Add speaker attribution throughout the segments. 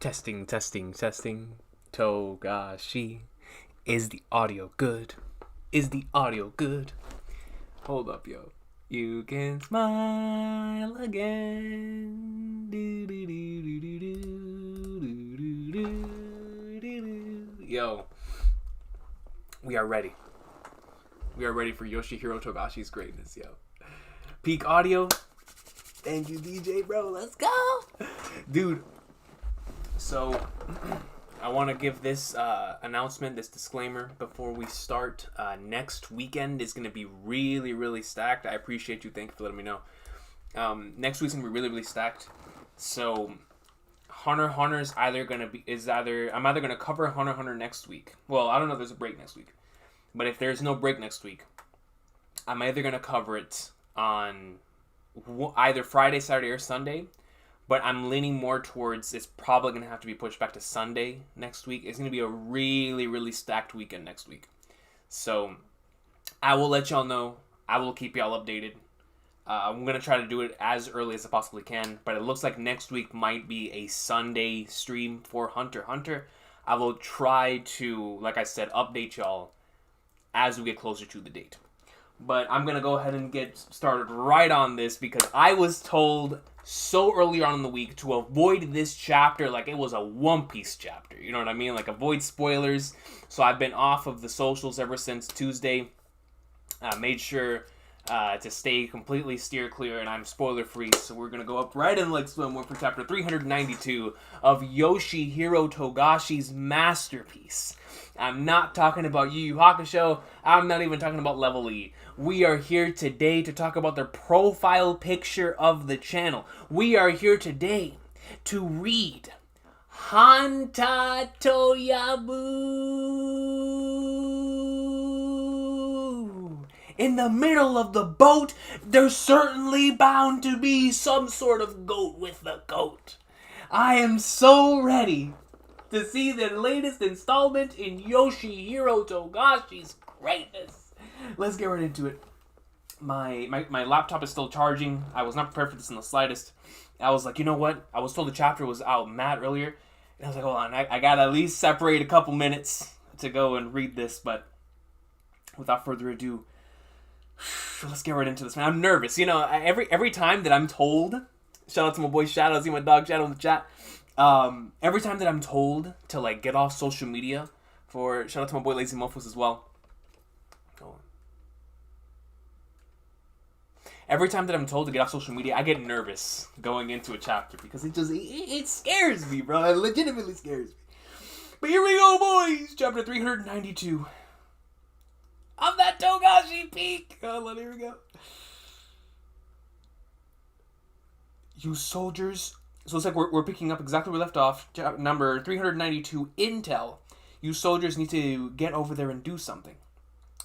Speaker 1: Testing, testing, testing. Togashi. Is the audio good? Is the audio good? Hold up, yo. You can smile again. Yo. We are ready. We are ready for Yoshihiro Togashi's greatness, yo. Peak audio. Thank you, DJ, bro. Let's go. Dude. So, I want to give this announcement, this disclaimer, before we start. Next weekend is going to be really, really stacked. I appreciate you. Thank you for letting me know. Next week's going to be really, really stacked. So, Hunter x Hunter is I'm either going to cover Hunter x Hunter next week. Well, I don't know if there's a break next week. But if there's no break next week, I'm either going to cover it on either Friday, Saturday, or Sunday. But I'm leaning more towards it's probably going to have to be pushed back to Sunday next week. It's going to be a really, really stacked weekend next week. So I will let y'all know. I will keep y'all updated. I'm going to try to do it as early as I possibly can. But it looks like next week might be a Sunday stream for Hunter x Hunter. I will try to, like I said, update y'all as we get closer to the date. But I'm going to go ahead and get started right on this because I was told so early on in the week to avoid this chapter like it was a One Piece chapter. You know what I mean? Like, avoid spoilers. So I've been off of the socials ever since Tuesday. Made sure to stay completely steer clear, and I'm spoiler free. So we're going to go up right in like swim for chapter 392 of Yoshihiro Togashi's masterpiece. I'm not talking about Yu Yu Hakusho. I'm not even talking about Level E. We are here today to talk about the profile picture of the channel. We are here today to read Hanta Toyabu. In the middle of the boat, there's certainly bound to be some sort of goat with the goat. I am so ready to see the latest installment in Yoshihiro Togashi's greatness. Let's get right into it. My laptop is still charging. I was not prepared for this in the slightest. I was like, you know what? I was told the chapter was out mad earlier. And I was like, hold on. I got to at least separate a couple minutes to go and read this. But without further ado, let's get right into this, man. I'm nervous. You know, every time that I'm told, shout out to my boy Shadow, see my dog Shadow in the chat. Every time that I'm told to like get off social media, shout out to my boy Lazy Muffles as well. Every time that I'm told to get off social media, I get nervous going into a chapter because it scares me, bro. It legitimately scares me. But here we go, boys. Chapter 392 of that Togashi peak. Oh, here we go. You soldiers. So it's like we're picking up exactly where we left off. Number 392, Intel. You soldiers need to get over there and do something.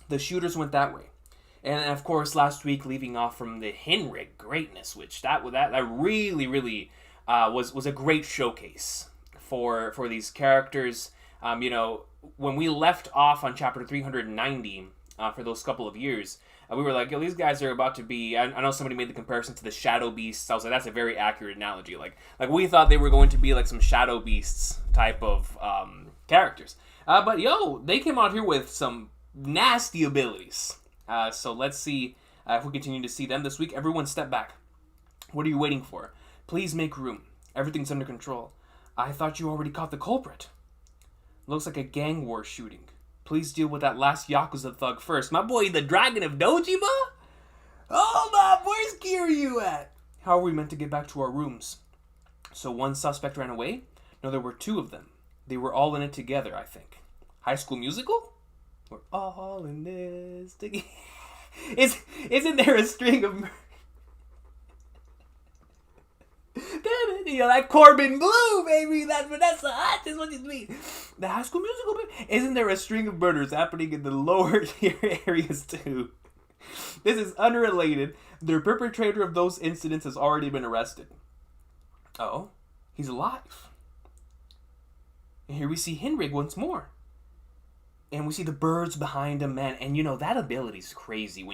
Speaker 1: The shooters went that way. And of course, last week, leaving off from the Henrigt greatness, which that really, really was a great showcase for these characters. You know, when we left off on chapter 390 for those couple of years, we were like, yo, these guys are about to be... I know somebody made the comparison to the Shadow Beasts. I was like, that's a very accurate analogy. Like we thought they were going to be like some Shadow Beasts type of characters. But yo, they came out here with some nasty abilities. So let's see if we continue to see them this week. Everyone step back. What are you waiting for? Please make room. Everything's under control. I thought you already caught the culprit. Looks like a gang war shooting. Please deal with that last Yakuza thug first. My boy, the Dragon of Dojima? Hold up, where's Kiryu at? How are we meant to get back to our rooms? So one suspect ran away? No, there were two of them. They were all in it together, I think. High School Musical? We're all in this together. Isn't there a string of... You know, that Corbin Blue, baby, that Vanessa Hutch is what you mean. The High School Musical, baby. Isn't there a string of murders happening in the lower tier areas too? This is unrelated. The perpetrator of those incidents has already been arrested. Oh, he's alive. And here we see Henrigt once more. And we see the birds behind him, man. And you know, that ability's crazy.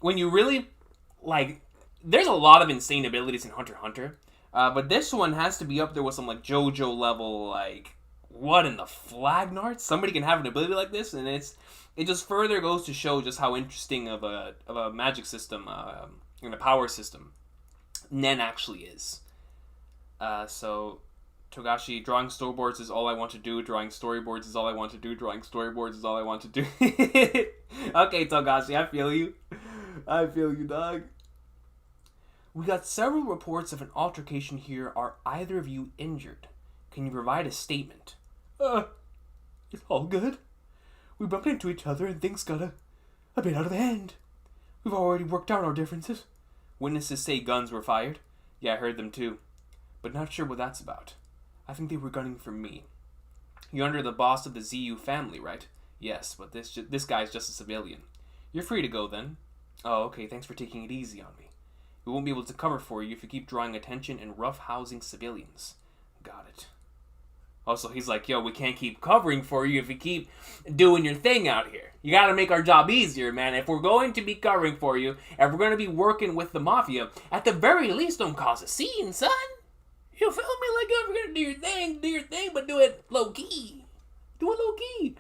Speaker 1: When you really, like, there's a lot of insane abilities in Hunter x Hunter. But this one has to be up there with some like JoJo level, like what in the Flagnarts? Somebody can have an ability like this, and it just further goes to show just how interesting of a magic system and a power system Nen actually is. So Togashi, drawing storyboards is all I want to do. Drawing storyboards is all I want to do. Drawing storyboards is all I want to do. Okay, Togashi, I feel you. I feel you, dog. We got several reports of an altercation here. Are either of you injured? Can you provide a statement? It's all good. We bumped into each other and things got a bit out of hand. We've already worked out our differences. Witnesses say guns were fired. Yeah, I heard them too. But not sure what that's about. I think they were gunning for me. You're under the boss of the ZU family, right? Yes, but this guy's just a civilian. You're free to go then. Oh, okay, thanks for taking it easy on me. We won't be able to cover for you if you keep drawing attention and roughhousing civilians. Got it. Also, he's like, yo, we can't keep covering for you if you keep doing your thing out here. You gotta make our job easier, man. If we're going to be covering for you, and we're going to be working with the Mafia, at the very least, don't cause a scene, son. You feel me? Like, if you're gonna do your thing, but do it low-key. Do it low-key.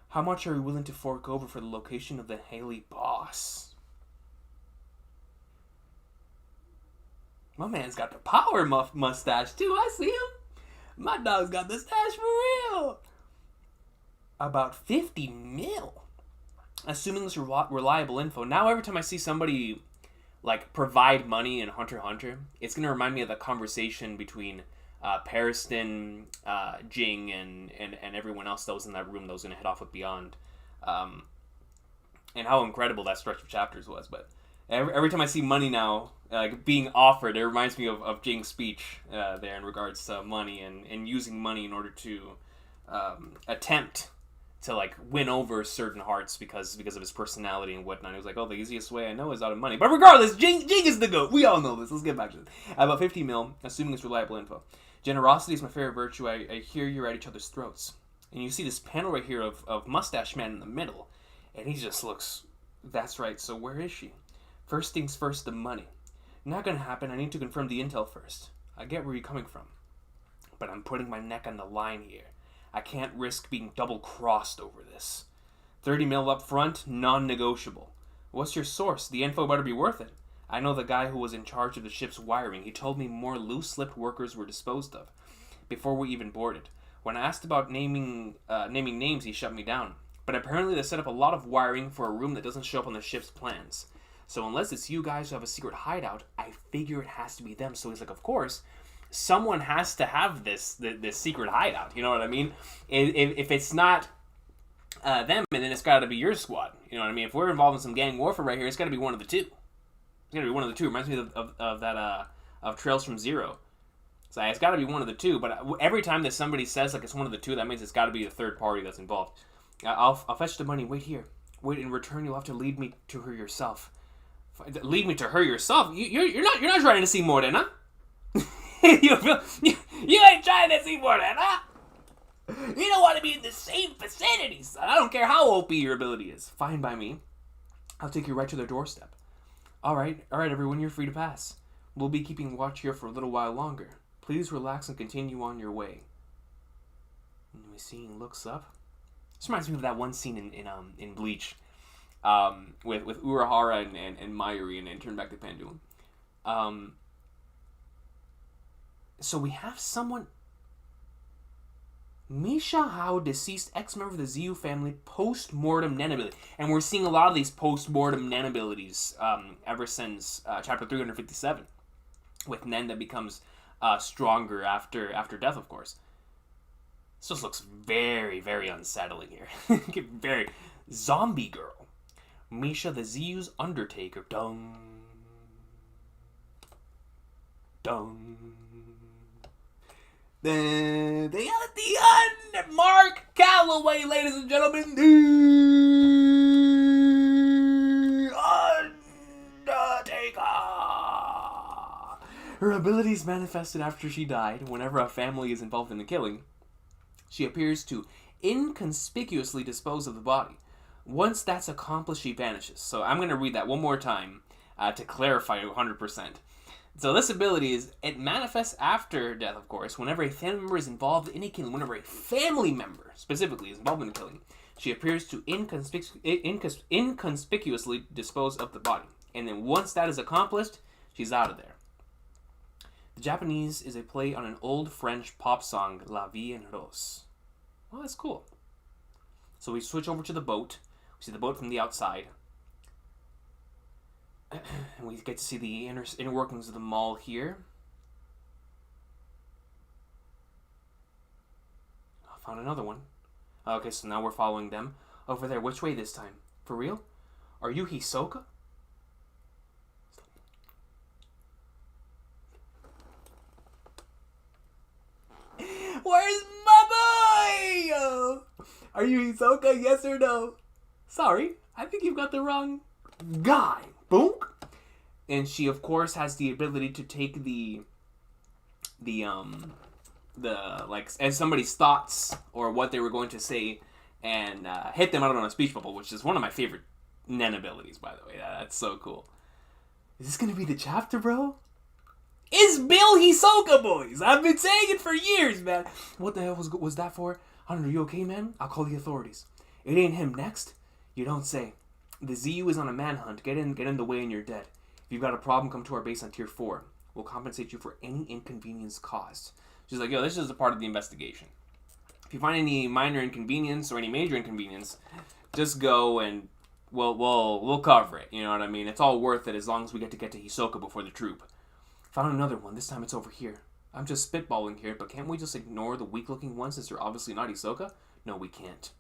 Speaker 1: How much are you willing to fork over for the location of the Haley boss? My man's got the power mustache, too. I see him. My dog's got the stash for real. About 50 mil. Assuming this reliable info. Now every time I see somebody like provide money in Hunter x Hunter, it's going to remind me of the conversation between Pariston, Jing, and everyone else that was in that room that was going to head off with Beyond. And how incredible that stretch of chapters was. But every time I see money now being offered, it reminds me of Jing's speech there in regards to money and using money in order to attempt to like win over certain hearts because of his personality and whatnot. He was like, oh, the easiest way I know is out of money. But regardless, Jing is the GOAT. We all know this. Let's get back to this. About 50 mil, assuming it's reliable info. Generosity is my favorite virtue. I hear you're at each other's throats. And you see this panel right here of Mustache Man in the middle. And he just looks, that's right, so where is she? First things first, the money. Not gonna happen. I need to confirm the intel first. I get where you're coming from. But I'm putting my neck on the line here. I can't risk being double-crossed over this. 30 mil up front, non-negotiable. What's your source? The info better be worth it. I know the guy who was in charge of the ship's wiring. He told me more loose-lipped workers were disposed of before we even boarded. When I asked about naming names, he shut me down. But apparently they set up a lot of wiring for a room that doesn't show up on the ship's plans. So unless it's you guys who have a secret hideout, I figure it has to be them. So he's like, of course, someone has to have this secret hideout. You know what I mean? If it's not them, then it's got to be your squad. You know what I mean? If we're involved in some gang warfare right here, it's got to be one of the two. It's got to be one of the two. It reminds me of that of Trails from Zero. So it's got to be one of the two. But every time that somebody says like it's one of the two, that means it's got to be a third party that's involved. I'll fetch the money. Wait here. Wait, in return, you'll have to lead me to her yourself. Lead me to her yourself? You're not trying to see more than, huh? you ain't trying to see more than, huh? You don't want to be in the same vicinity, son. I don't care how OP your ability is. Fine by me. I'll take you right to their doorstep. All right, everyone, you're free to pass. We'll be keeping watch here for a little while longer. Please relax and continue on your way. And we see he looks up. This reminds me of that one scene in Bleach, with Urahara and Mayuri and Turn Back the Pendulum. So we have someone. Misha Hao, deceased ex-member of the ZU family, post-mortem Nen ability. And we're seeing a lot of these post-mortem Nen abilities ever since chapter 357. With Nen that becomes stronger after death, of course. This just looks very, very unsettling here. Very zombie girl. Misha the ZU's Undertaker. Dung. Dung. Then they got at the end, Mark Calloway, ladies and gentlemen. The Undertaker. Her abilities manifested after she died. Whenever a family is involved in the killing, she appears to inconspicuously dispose of the body. Once that's accomplished, she vanishes. So I'm going to read that one more time to clarify 100%. So this ability it manifests after death, of course, whenever a family member is involved in a killing. Whenever a family member, specifically, is involved in a killing, she appears to inconspicuously dispose of the body. And then once that is accomplished, she's out of there. The Japanese is a play on an old French pop song, La Vie en Rose. Well, that's cool. So we switch over to the boat. We see the boat from the outside. And we get to see the inner workings of the mall here. I found another one. Okay, so now we're following them. Over there, which way this time? For real? Are you Hisoka? Where's my boy? Are you Hisoka, yes or no? Sorry, I think you've got the wrong guy. Boom. And she, of course, has the ability to take the like as somebody's thoughts or what they were going to say and hit them out on a speech bubble, which is one of my favorite Nen abilities, by the way. That's so cool. Is this gonna be the chapter, bro? It's Bill Hisoka, boys! I've been saying it for years, man. What the hell was that for? I don't know, you okay, man? I'll call the authorities. It ain't him next. You don't say. The ZU is on a manhunt. Get in the way and you're dead. If you've got a problem, come to our base on Tier 4. We'll compensate you for any inconvenience caused. She's like, yo, this is a part of the investigation. If you find any minor inconvenience or any major inconvenience, just go and we'll cover it. You know what I mean? It's all worth it as long as we get to Hisoka before the Troupe. Found another one. This time it's over here. I'm just spitballing here, but can't we just ignore the weak-looking one since they're obviously not Hisoka? No, we can't.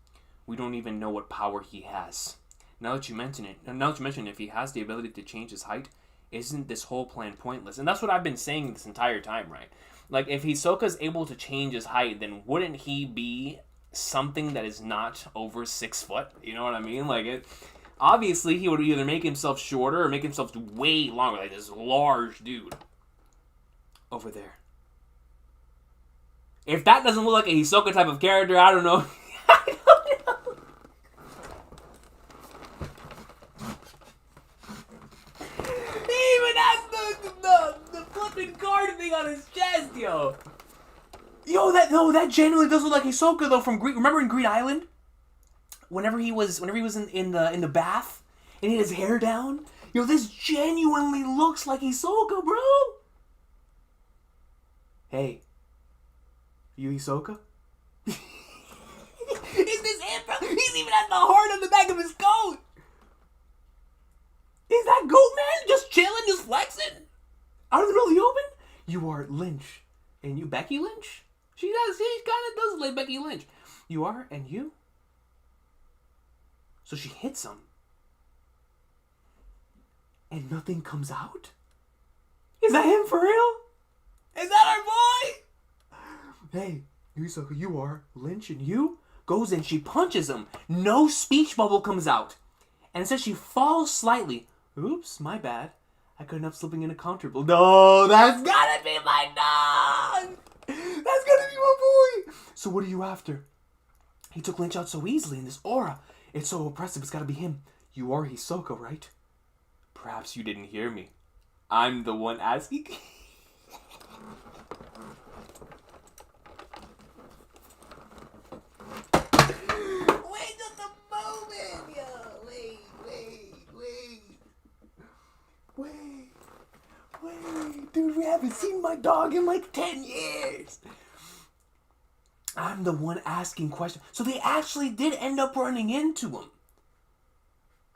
Speaker 1: We don't even know what power he has. Now that you mention it, if he has the ability to change his height, isn't this whole plan pointless? And that's what I've been saying this entire time, right? Like, if Hisoka's able to change his height, then wouldn't he be something that is not over 6 foot? You know what I mean? Like, obviously, he would either make himself shorter or make himself way longer, like this large dude. Over there. If that doesn't look like a Hisoka type of character, I don't know. I don't know. He even has the flipping card thing on his chest, yo. That genuinely does look like Hisoka though from Greed. Remember in Greed Island? Whenever he was in the bath and he had his hair down? Yo, this genuinely looks like Hisoka, bro. Hey, you Hisoka? Is this him, bro? He's even at the heart on the back of his coat. Is that Goat Man just chilling, just flexing? Out of the middle of the open? You are Lynch. And you Becky Lynch? She kind of does like Becky Lynch. You are, and you? So she hits him. And nothing comes out? Is that him for real? Is that our boy? Hey, Hisoka, you are Lynch, and you? Goes in, she punches him. No speech bubble comes out. And it says she falls slightly. Oops, my bad. I couldn't help slipping in a comfortable. No, that's gotta be my dog! That's gotta be my boy! So what are you after? He took Lynch out so easily in this aura. It's so oppressive, it's gotta be him. You are Hisoka, right? Perhaps you didn't hear me. I'm the one asking. Wait just a moment, yo. Wait. Dude, we haven't seen my dog in like 10 years. I'm the one asking questions. So they actually did end up running into him.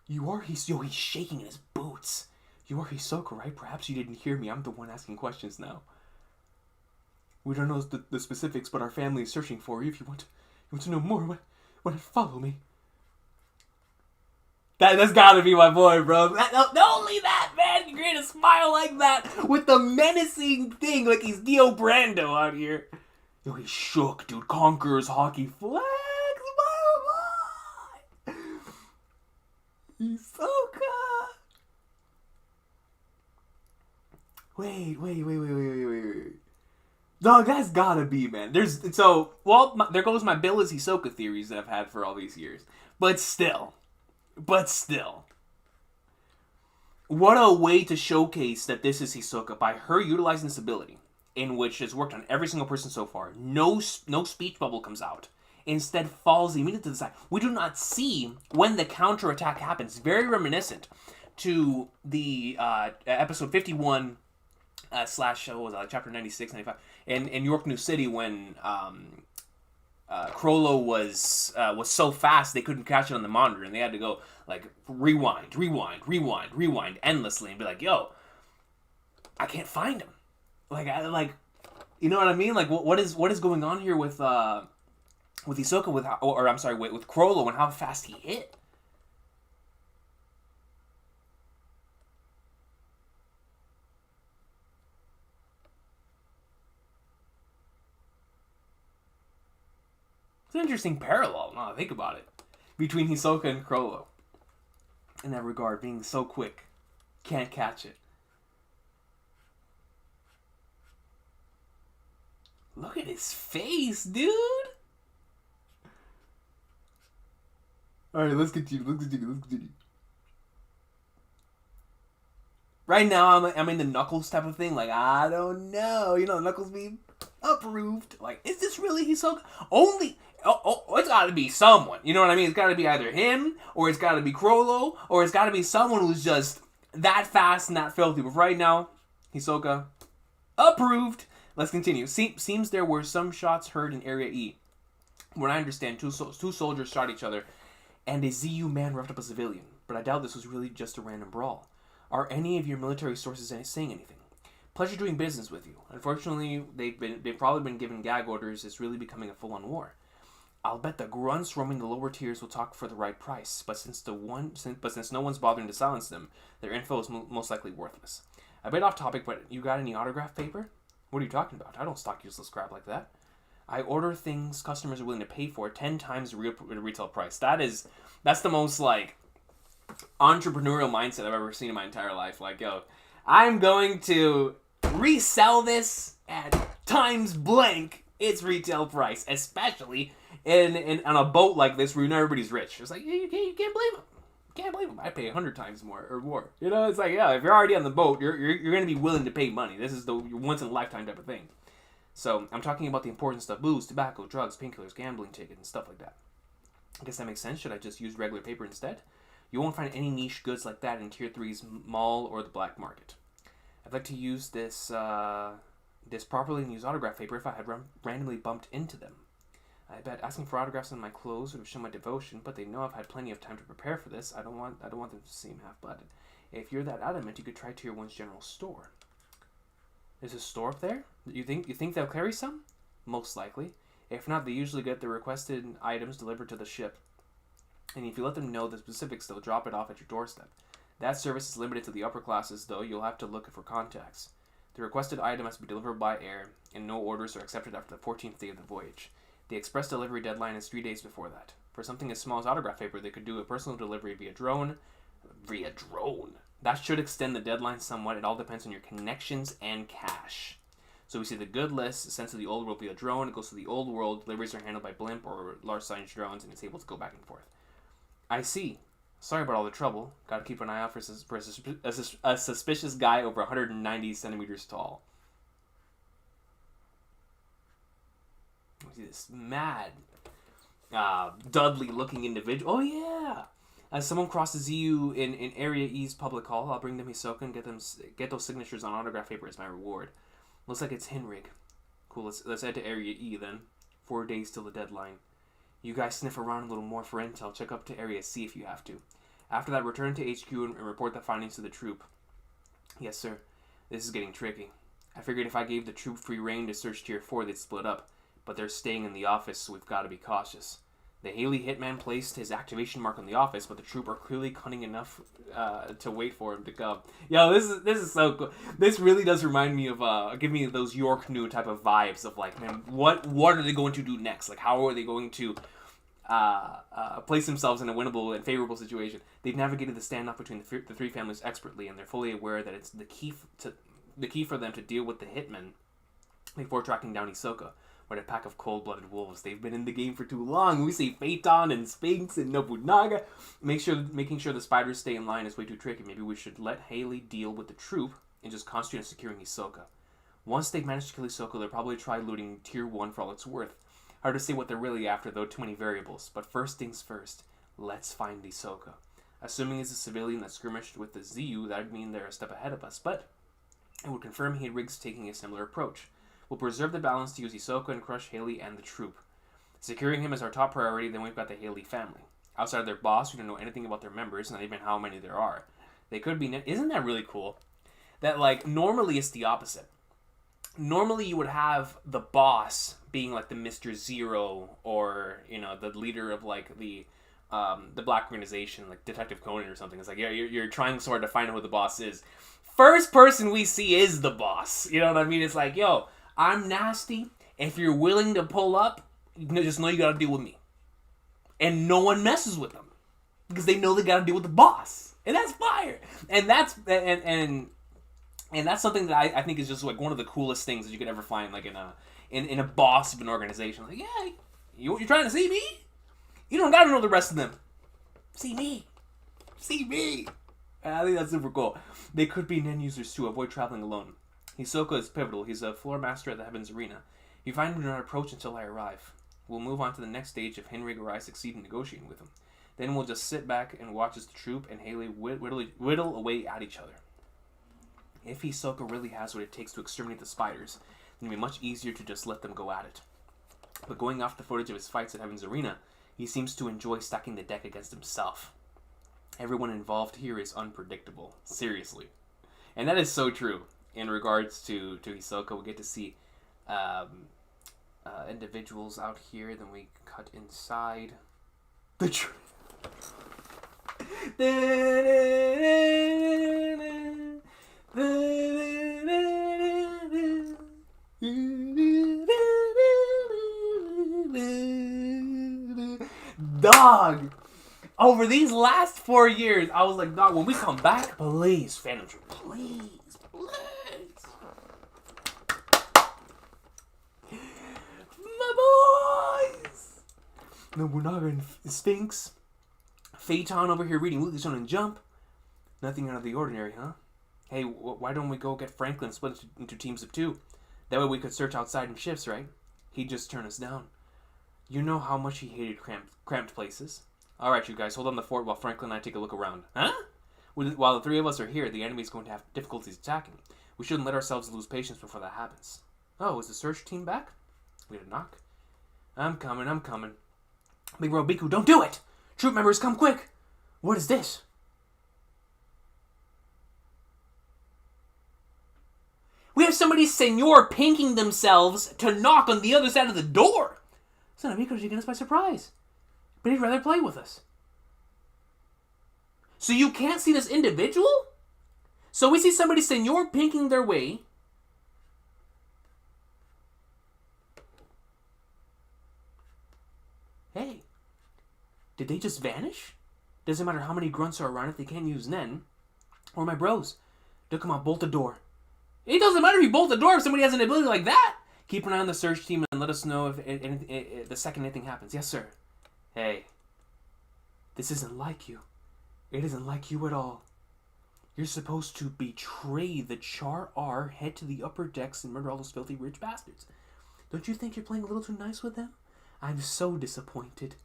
Speaker 1: You are he's shaking in his boots. You are Hisoka, right? Perhaps you didn't hear me. I'm the one asking questions now. We don't know the specifics, but our family is searching for you. If you want to know more, follow me. That's gotta be my boy, bro. Not only that, man, you create a smile like that with the menacing thing, like he's Dio Brando out here. Yo, he's shook, dude. Conquerors hockey flags, my boy. Hisoka. Wait. Dog, that's gotta be, man. There goes my Bill is Hisoka theories that I've had for all these years. But still. what a way to showcase that this is Hisoka by her utilizing this ability, in which has worked on every single person so far. No speech bubble comes out. Instead, falls immediately to the side. We do not see when the counterattack happens. Very reminiscent to the episode 51 slash what was that, like chapter 96, 95 in York New City when Crollo was so fast they couldn't catch it on the monitor and they had to go like rewind endlessly and be like, yo, I can't find him. Like you know what I mean? Like what is going on here with Hisoka with Crollo and how fast he hit. It's an interesting parallel, now that I think about it, between Hisoka and Crollo. In that regard, being so quick, can't catch it. Look at his face, dude! Alright, let's continue. Right now, I'm in the Knuckles type of thing. Like, I don't know. You know, Knuckles being approved. Like, is this really Hisoka? It's got to be someone. You know what I mean? It's got to be either him, or it's got to be Crollo, or it's got to be someone who's just that fast and that filthy. But right now, Hisoka, approved. Let's continue. Seems there were some shots heard in Area E. When I understand, two soldiers shot each other, and a ZU man roughed up a civilian. But I doubt this was really just a random brawl. Are any of your military sources saying anything? Pleasure doing business with you. Unfortunately, they've probably been given gag orders. It's really becoming a full-on war. I'll bet the grunts roaming the lower tiers will talk for the right price, but since no one's bothering to silence them, their info is most likely worthless. A bit off topic, but you got any autograph paper? What are you talking about? I don't stock useless crap like that. I order things customers are willing to pay for 10 times the retail price. That's the most like entrepreneurial mindset I've ever seen in my entire life. Like, yo, I'm going to resell this at times blank its retail price, especially on a boat like this where you know everybody's rich. It's like, you can't blame them. Can't blame them. I pay 100 times more or more. You know, it's like, yeah, if you're already on the boat, you're going to be willing to pay money. This is the once in a lifetime type of thing. So I'm talking about the important stuff: booze, tobacco, drugs, painkillers, gambling tickets, and stuff like that. I guess that makes sense. Should I just use regular paper instead? You won't find any niche goods like that in Tier 3's mall or the black market. I'd like to use this properly and use autograph paper if I had randomly bumped into them. I bet asking for autographs on my clothes would have shown my devotion, but they know I've had plenty of time to prepare for this. I don't want them to seem half-blooded. If you're that adamant, you could try Tier 1's general store. There's a store up there? You think they'll carry some? Most likely. If not, they usually get the requested items delivered to the ship. And if you let them know the specifics, they'll drop it off at your doorstep. That service is limited to the upper classes, though. You'll have to look for contacts. The requested item has to be delivered by air, and no orders are accepted after the 14th day of the voyage. The express delivery deadline is 3 days before that. For something as small as autograph paper, they could do a personal delivery via drone. Via drone? That should extend the deadline somewhat. It all depends on your connections and cash. So we see the good list sent to the old world via drone. It goes to the old world. Deliveries are handled by blimp or large-sized drones, and it's able to go back and forth. I see. Sorry about all the trouble. Gotta keep an eye out for a suspicious guy over 190 centimeters tall. We see this mad, Dudley-looking individual. Oh, yeah! As someone crosses you in Area E's public hall, I'll bring them Hisoka and get those signatures on autograph paper as my reward. Looks like it's Henrigt. Cool, let's head to Area E then. 4 days till the deadline. You guys sniff around a little more for intel. Check up to Area C if you have to. After that, return to HQ and report the findings to the Troupe. Yes, sir. This is getting tricky. I figured if I gave the Troupe free reign to search Tier 4, they'd split up. But they're staying in the office, so we've got to be cautious. The Haley hitman placed his activation mark on the office, but the Troupe are clearly cunning enough to wait for him to come. Yo, this is so cool. This really does remind me of give me those York New type of vibes of like, man, what are they going to do next? Like, how are they going to place themselves in a winnable and favorable situation? They've navigated the standoff between the three families expertly, and they're fully aware that it's the key for them to deal with the hitman before tracking down Hisoka. What a pack of cold-blooded wolves. They've been in the game for too long. We see Phaeton and Sphinx and Nobunaga. Making sure the spiders stay in line is way too tricky. Maybe we should let Haley deal with the Troupe and just concentrate on securing Hisoka. Once they've managed to kill Hisoka, they'll probably try looting Tier 1 for all it's worth. Hard to say what they're really after, though, too many variables. But first things first, let's find Hisoka. Assuming he's a civilian that skirmished with the ZU, that would mean they're a step ahead of us, but it would confirm Henrigt's taking a similar approach. We'll preserve the balance to use Hisoka and crush Haley and the Troupe. Securing him is our top priority, then we've got the Haley family. Outside of their boss, we don't know anything about their members, not even how many there are. They could be... Isn't that really cool? That, like, normally it's the opposite. Normally you would have the boss being, like, the Mr. Zero, or, you know, the leader of, like, the black organization, like Detective Conan or something. It's like, yeah, you're trying so hard to find out who the boss is. First person we see is the boss. You know what I mean? It's like, yo, I'm nasty. If you're willing to pull up, just know you gotta deal with me. And no one messes with them. Because they know they gotta deal with the boss. And that's fire. And that's that's something that I think is just like one of the coolest things that you could ever find, like in a boss of an organization. Like, yeah, you're trying to see me? You don't gotta know the rest of them. See me. See me. And I think that's super cool. They could be Nen users too. Avoid traveling alone. Hisoka is pivotal. He's a floor master at the Heavens Arena. You find him do not approach until I arrive. We'll move on to the next stage if Henrigt or I succeed in negotiating with him. Then we'll just sit back and watch as the Troupe and Haley whittle away at each other. If Hisoka really has what it takes to exterminate the spiders, then it'll be much easier to just let them go at it. But going off the footage of his fights at Heaven's Arena, he seems to enjoy stacking the deck against himself. Everyone involved here is unpredictable. Seriously. And that is so true. In regards to Hisoka, we get to see individuals out here. Then we cut inside the Dog! Over these last 4 years, I was like, dog, when we come back, please, Phantom Troupe, please. My boys! Nobunaga and Sphinx. Phaeton over here reading Lucas and Jump. Nothing out of the ordinary, huh? Hey, why don't we go get Franklin split into teams of 2? That way we could search outside in shifts, right? He'd just turn us down. You know how much he hated cramped places. Alright, you guys, hold on the fort while Franklin and I take a look around. Huh? While the 3 of us are here, the enemy's going to have difficulties attacking. We shouldn't let ourselves lose patience before that happens. Oh, is the search team back? We had a knock. I'm coming. Big Bro Biku, don't do it! Troupe members, come quick! What is this? We have somebody senor pinking themselves to knock on the other side of the door. Son of Biku's taking us by surprise. But he'd rather play with us. So you can't see this individual? So we see somebody senor pinking their way. Hey, did they just vanish? Doesn't matter how many grunts are around if they can't use Nen. Or my bros. They'll come out, bolt the door. It doesn't matter if you bolt the door if somebody has an ability like that. Keep an eye on the search team and let us know if the second anything happens. Yes, sir. Hey, this isn't like you. It isn't like you at all. You're supposed to betray the Char R, head to the upper decks, and murder all those filthy rich bastards. Don't you think you're playing a little too nice with them? I'm so disappointed.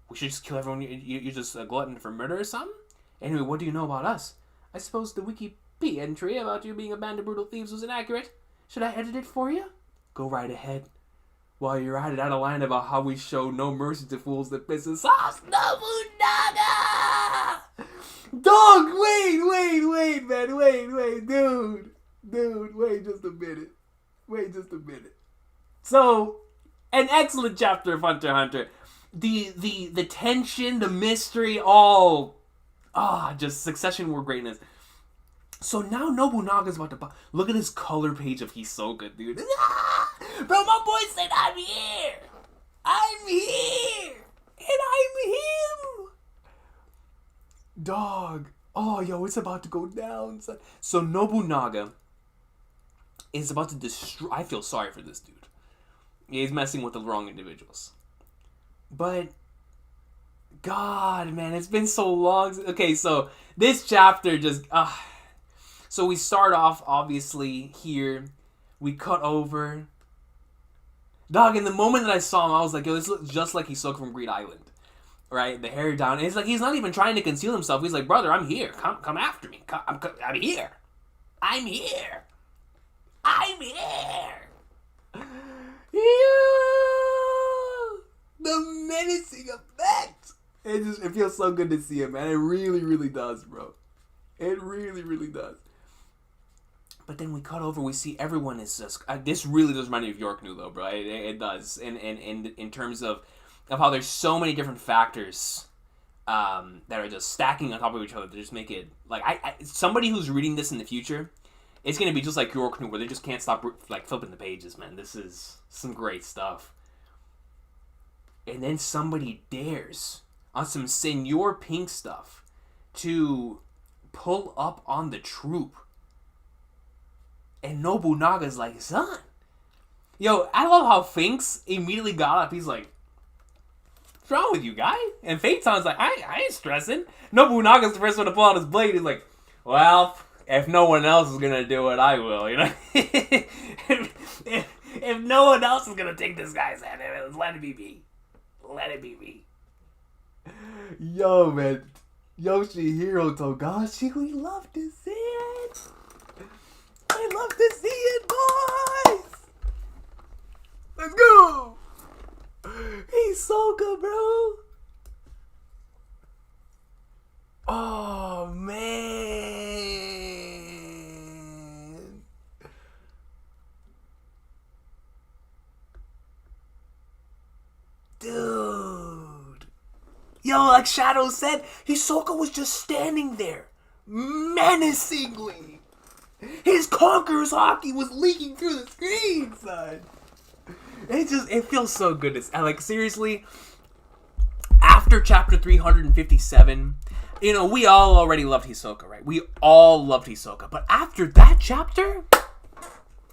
Speaker 1: We should just kill everyone. You're just a glutton for murder or something? Anyway, what do you know about us? I suppose the Wikipedia entry about you being a band of brutal thieves was inaccurate. Should I edit it for you? Go right ahead. While you're at it, add a line about how we show no mercy to fools that piss us off. Nobunaga! Dog, wait, man, wait, dude, wait just a minute. So, an excellent chapter of Hunter x Hunter. The tension, the mystery, all, just succession war greatness. So now Nobunaga's about to... Look at this color page of Hisoka, dude. Bro, my boy said, I'm here! And I'm him! Dog. Oh, yo, it's about to go down, son. So Nobunaga is about to destroy... I feel sorry for this dude. He's messing with the wrong individuals. But, God, man, it's been so long. Okay, so this chapter just... So we start off, obviously, here. We cut over. Dog, in the moment that I saw him, I was like, yo, this looks just like Hisoka from Greed Island. Right? The hair down. And it's like, he's not even trying to conceal himself. He's like, brother, I'm here. Come after me. I'm here. I'm here. I'm here. Yeah. The menacing effect. It feels so good to see him, man. It really, really does, bro. It really, really does. But then we cut over, we see everyone is just... this really does remind me of York New, though, bro. It does. And in terms of how there's so many different factors that are just stacking on top of each other to just make it... Like, somebody who's reading this in the future, it's going to be just like York New, where they just can't stop, like, flipping the pages, man. This is some great stuff. And then somebody dares, on some Senor Pink stuff, to pull up on the Troupe. And Nobunaga's like, son. Yo, I love how Finks immediately got up. He's like, what's wrong with you, guy? And Phaeton's like, I ain't stressing. Nobunaga's the first one to pull out his blade. He's like, well, if no one else is going to do it, I will, you know? if no one else is going to take this guy's head, let it be me. Let it be me. Yo, man. Yoshihiro Togashi, we love to see it. I love to see it, boys! Let's go! Hisoka, bro! Oh, man! Dude! Yo, like Shadow said, Hisoka was just standing there, menacingly! His Conqueror's hockey was leaking through the screen, son. It feels so good. Like, seriously, after chapter 357, you know, we all already loved Hisoka, right? We all loved Hisoka. But after that chapter,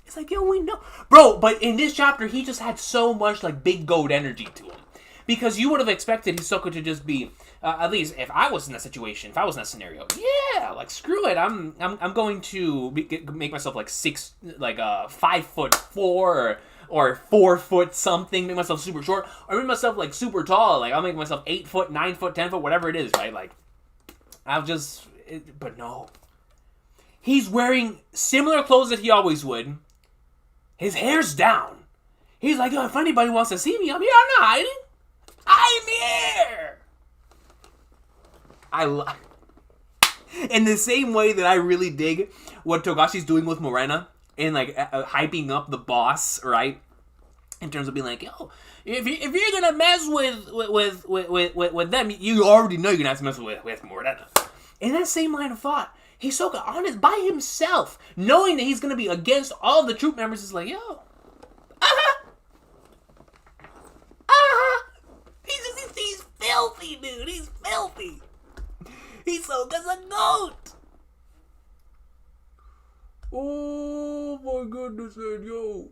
Speaker 1: it's like, yo, we know. Bro, but in this chapter, he just had so much, like, big goat energy to him. Because you would have expected Hisoka to just be, at least if I was in that situation, if I was in that scenario, yeah, like screw it, I'm going to make myself like 5'4" or 4 foot something, make myself super short, or make myself like super tall, like I'll make myself 8 foot, 9 foot, 10 foot, whatever it is, right? Like but no, he's wearing similar clothes that he always would. His hair's down. He's like, yo, if anybody wants to see me, I'm here. I'm not hiding. I'm here! In the same way that I really dig what Togashi's doing with Morena and like hyping up the boss, right? In terms of being like, yo, if you're gonna mess with them, you already know you're gonna have to mess with Morena. In that same line of thought, Hisoka, honest by himself, knowing that he's gonna be against all the troop members, is like, yo, He's filthy, dude. He's filthy. Hisoka's a goat. Oh my goodness, man, yo.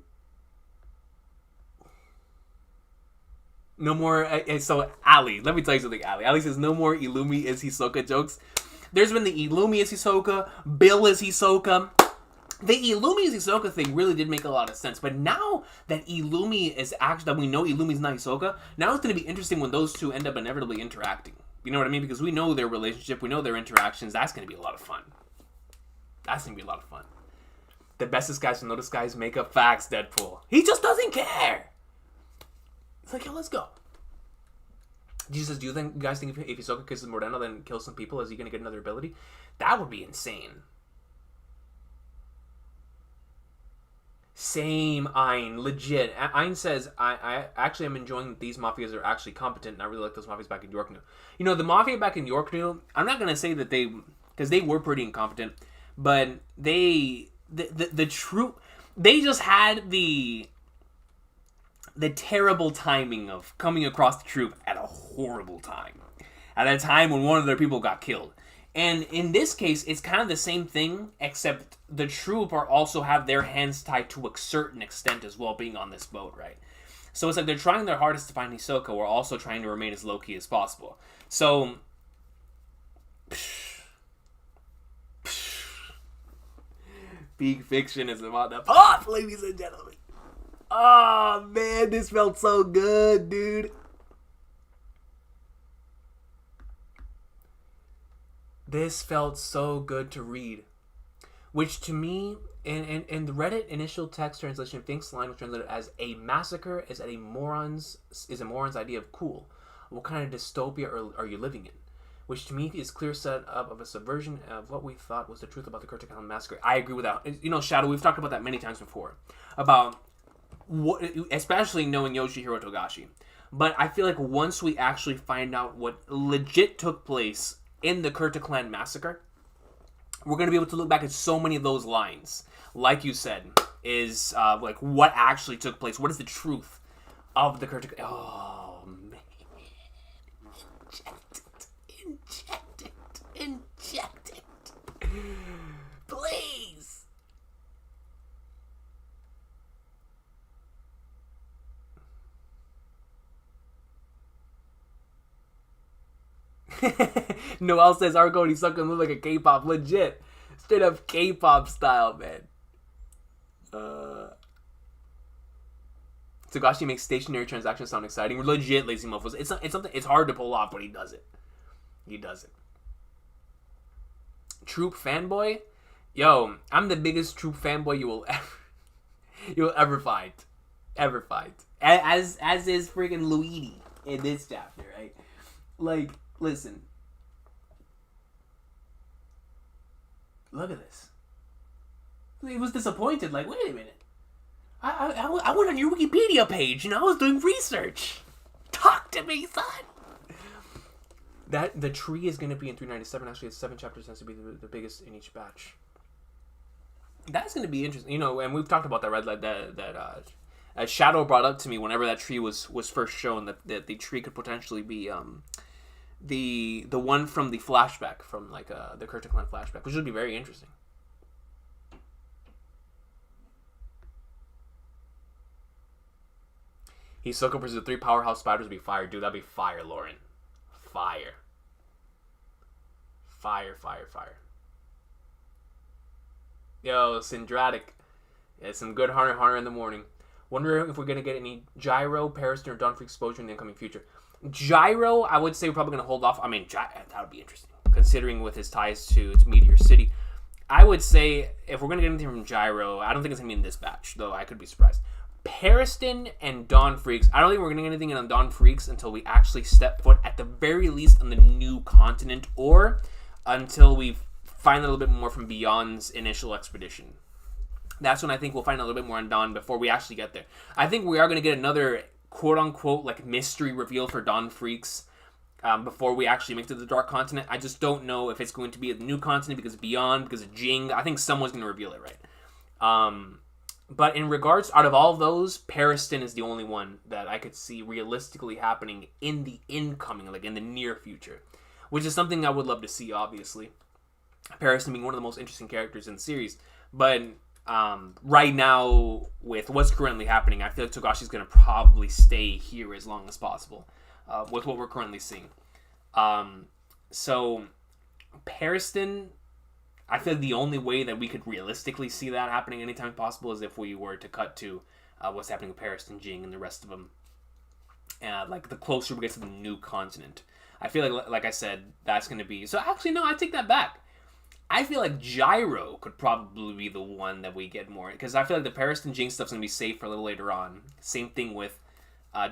Speaker 1: No more. So Ali, let me tell you something. Ali says no more Illumi is Hisoka jokes. There's been the Illumi is Hisoka, Bill is Hisoka. The Illumi is Hisoka thing really did make a lot of sense, but now that Illumi is actually, that we know Illumi's not Hisoka, now it's going to be interesting when those two end up inevitably interacting. You know what I mean? Because we know their relationship, we know their interactions. That's going to be a lot of fun. That's going to be a lot of fun. The bestest guys will know this guy's makeup. Facts, Deadpool. He just doesn't care. It's like, yo, let's go. Jesus, do you guys think if Hisoka kisses Morena then kills some people, is he going to get another ability? That would be insane. Same, Ein. Legit. Ein says, I actually am enjoying that these Mafias are actually competent, and I really like those Mafias back in York New. You know, the Mafia back in York New, I'm not going to say that because they were pretty incompetent, but the Troupe, they just had the terrible timing of coming across the Troupe at a horrible time. At a time when one of their people got killed. And in this case, it's kind of the same thing, except the Troupe are also have their hands tied to a certain extent as well, being on this boat, right? So it's like they're trying their hardest to find Hisoka while also trying to remain as low-key as possible. So... Peak Fiction is about to pop, ladies and gentlemen. Oh, man, this felt so good, dude. This felt so good to read. Which to me, in the Reddit initial text translation, Fink's line was translated as a massacre is a moron's idea of cool. What kind of dystopia are you living in? Which to me is clear set up of a subversion of what we thought was the truth about the Kurapika massacre. I agree with that. You know, Shadow, we've talked about that many times before. About what, especially knowing Yoshihiro Togashi. But I feel like once we actually find out what legit took place in the Kurta Clan massacre, we're going to be able to look back at so many of those lines. Like you said, is like what actually took place. What is the truth of the Kurta Clan? Oh, man. Inject it. Please. Noel says Argo and Hisoka look like a K-pop. Legit. Straight up K-pop style, man. Togashi makes stationary transactions sound exciting. Legit, lazy mofos. It's something. It's hard to pull off, but he does it. He does it. Troupe fanboy, yo, I'm the biggest Troupe fanboy you will ever find, As is freaking Luigi in this chapter, right? Like, listen, look at this. He was disappointed. Like, wait a minute, I went on your Wikipedia page and I was doing research. Talk to me, son. That the tree is going to be in 397. Actually, it's 7 chapters. Has to be the biggest in each batch. That's going to be interesting, you know. And we've talked about that red light that Shadow brought up to me whenever that tree was first shown. That the tree could potentially be the one from the flashback from like the Kurta Clan flashback, which would be very interesting. Hisoka versus the 3 powerhouse spiders would be fire, dude. That'd be fire, Lauren. Fire. Yo, Syndratic. Yeah, some good Hunter in the morning. Wonder if we're going to get any Gyro, Pariston, or Dawn for exposure in the incoming future. Gyro, I would say we're probably going to hold off. I mean, that would be interesting, considering with his ties to Meteor City. I would say if we're going to get anything from Gyro, I don't think it's going to be in this batch, though I could be surprised. Pariston and Dawn Freaks. I don't think we're going to get anything on Dawn Freaks until we actually step foot, at the very least, on the new continent, or until we find a little bit more from Beyond's initial expedition. That's when I think we'll find a little bit more on Dawn before we actually get there. I think we are going to get another quote-unquote like mystery reveal for Dawn Freaks before we actually make it to the Dark Continent. I just don't know if it's going to be a new continent because of Beyond, because of Jing. I think someone's going to reveal it, right? But in regards, out of all of those, Pariston is the only one that I could see realistically happening in the incoming, like in the near future. Which is something I would love to see, obviously. Pariston being one of the most interesting characters in the series. But right now, with what's currently happening, I feel like Togashi's going to probably stay here as long as possible. With what we're currently seeing. So, Pariston, I feel like the only way that we could realistically see that happening anytime possible is if we were to cut to what's happening with Pariston, Jing, and the rest of them. Like, the closer we get to the new continent. I feel like I said, that's going to be... So, actually, no, I take that back. I feel like Gyro could probably be the one that we get more. Because I feel like the Pariston, Jing stuff's going to be safe for a little later on. Same thing with